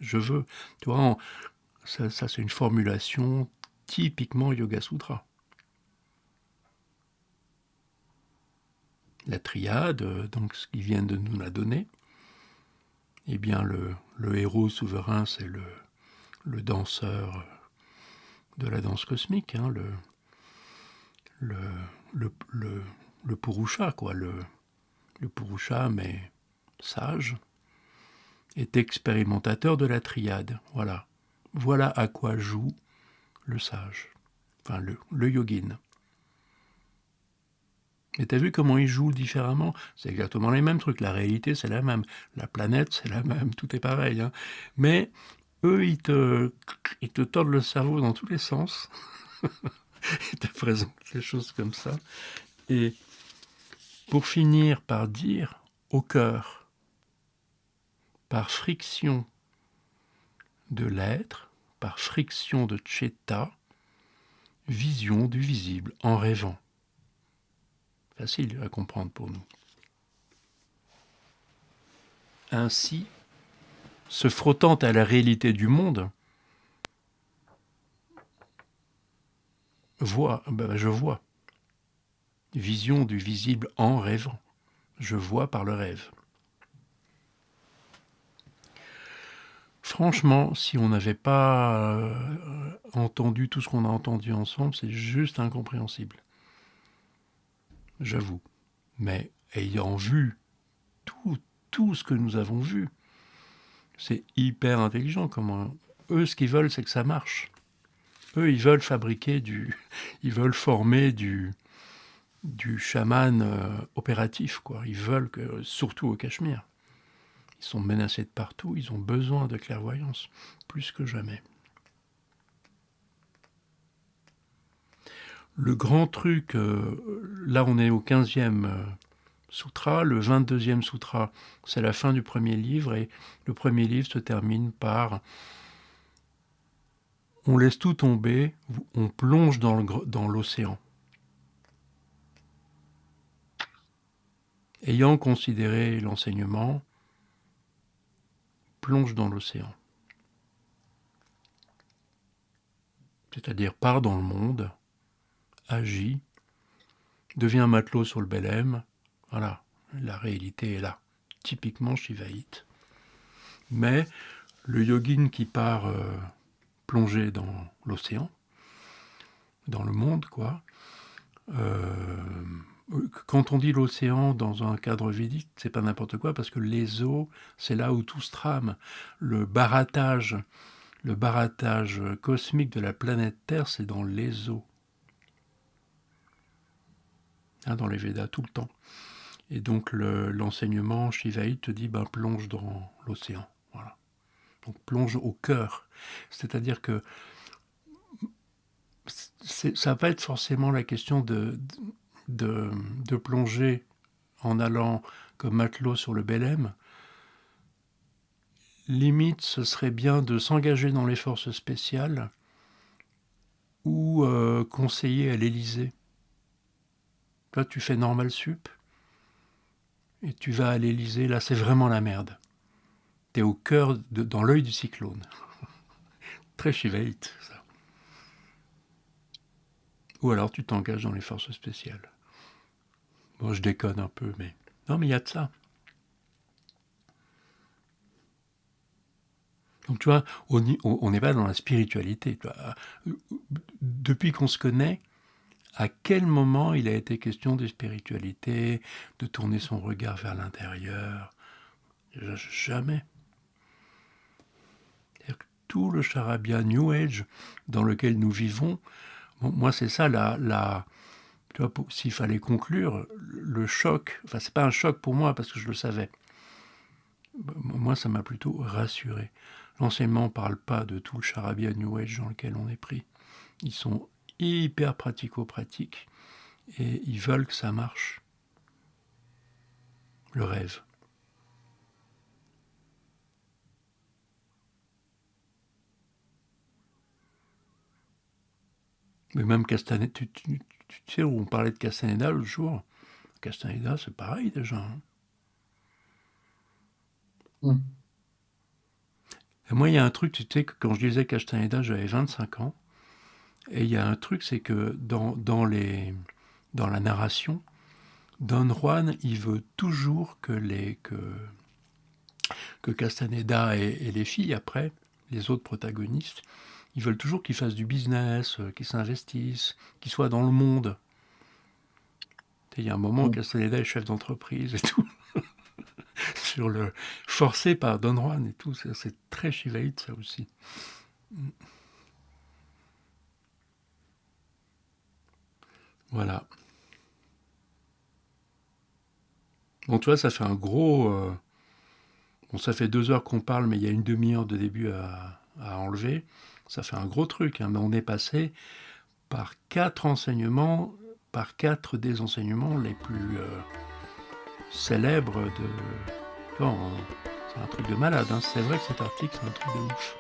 Je veux. Tu vois, ça c'est une formulation typiquement Yoga Sutra. La triade, donc ce qu'ils viennent de nous la donner, eh bien le héros souverain, c'est le danseur de la danse cosmique, hein, le, le Purusha, quoi, le Purusha, mais sage, est expérimentateur de la triade. Voilà. Voilà à quoi joue le sage, enfin le yogin. Et t'as vu comment il joue différemment? C'est exactement les mêmes trucs. La réalité, c'est la même. La planète, c'est la même. Tout est pareil. Hein. Mais eux, ils te tordent le cerveau dans tous les sens. Ils te présentent les choses comme ça. Et pour finir par dire au cœur, par friction de l'être, par friction de Cheta, vision du visible en rêvant. Facile à comprendre pour nous. Ainsi, se frottant à la réalité du monde, je vois. Vision du visible en rêvant. Je vois par le rêve. Franchement, si on n'avait pas entendu tout ce qu'on a entendu ensemble, c'est juste incompréhensible. J'avoue. Mais ayant vu tout ce que nous avons vu, c'est hyper intelligent. Comment eux, ce qu'ils veulent, c'est que ça marche. Eux, ils veulent fabriquer ils veulent former du chaman opératif, quoi. Ils veulent que, surtout au Cachemire. Ils sont menacés de partout, ils ont besoin de clairvoyance, plus que jamais. Le grand truc, là on est au 15e sutra, le 22e sutra, c'est la fin du premier livre, et le premier livre se termine par on laisse tout tomber, on plonge dans l'océan. Ayant considéré l'enseignement, plonge dans l'océan. C'est-à-dire part dans le monde, agit, devient matelot sur le Belém, voilà, la réalité est là, typiquement shivaïte. Mais le yogin qui part plonger dans l'océan, dans le monde, quoi, quand on dit l'océan dans un cadre védique, c'est pas n'importe quoi, parce que les eaux, c'est là où tout se trame. Le barattage cosmique de la planète Terre, c'est dans les eaux. Hein, dans les Védas, tout le temps. Et donc l'enseignement shivaïte te dit, plonge dans l'océan. Voilà. Donc plonge au cœur. C'est-à-dire que ça va pas être forcément la question de plonger en allant comme matelot sur le Belém. Limite, ce serait bien de s'engager dans les forces spéciales ou conseiller à l'Élysée. Toi, tu fais normal sup et tu vas à l'Élysée, là c'est vraiment la merde. T'es au cœur, dans l'œil du cyclone. Très shivaïte, ça. Ou alors tu t'engages dans les forces spéciales. Bon, je déconne un peu, mais... Non, mais il y a de ça. Donc tu vois, on n'est pas dans la spiritualité. Tu vois. Depuis qu'on se connaît, à quel moment il a été question de spiritualité, de tourner son regard vers l'intérieur? Jamais. C'est-à-dire que tout le charabia New Age dans lequel nous vivons, moi c'est ça tu vois, s'il fallait conclure, le choc, enfin c'est pas un choc pour moi parce que je le savais. Moi ça m'a plutôt rassuré. L'enseignement ne parle pas de tout le charabia New Age dans lequel on est pris. Ils sont hyper pratico-pratiques et ils veulent que ça marche. Le rêve. Mais même Castaneda, tu sais où on parlait de Castaneda l'autre jour? Castaneda, c'est pareil déjà. Hein. Mm. Et moi, il y a un truc, tu sais, que quand je lisais Castaneda, j'avais 25 ans. Et il y a un truc, c'est que dans la narration, Don Juan, il veut toujours que Castaneda et les filles, après, les autres protagonistes, ils veulent toujours qu'ils fassent du business, qu'ils s'investissent, qu'ils soient dans le monde. Il y a un moment où Mm. Castaneda est chef d'entreprise et tout, sur le forcé par Don Juan et tout. C'est très chivaïde, ça aussi. Voilà. Bon, tu vois, ça fait un gros. Bon, ça fait 2 heures qu'on parle, mais il y a une demi-heure de début à enlever. Ça fait un gros truc, hein, mais on est passé par 4 enseignements, par 4 des enseignements les plus célèbres de. Non, c'est un truc de malade, hein. C'est vrai que cet article, c'est un truc de ouf.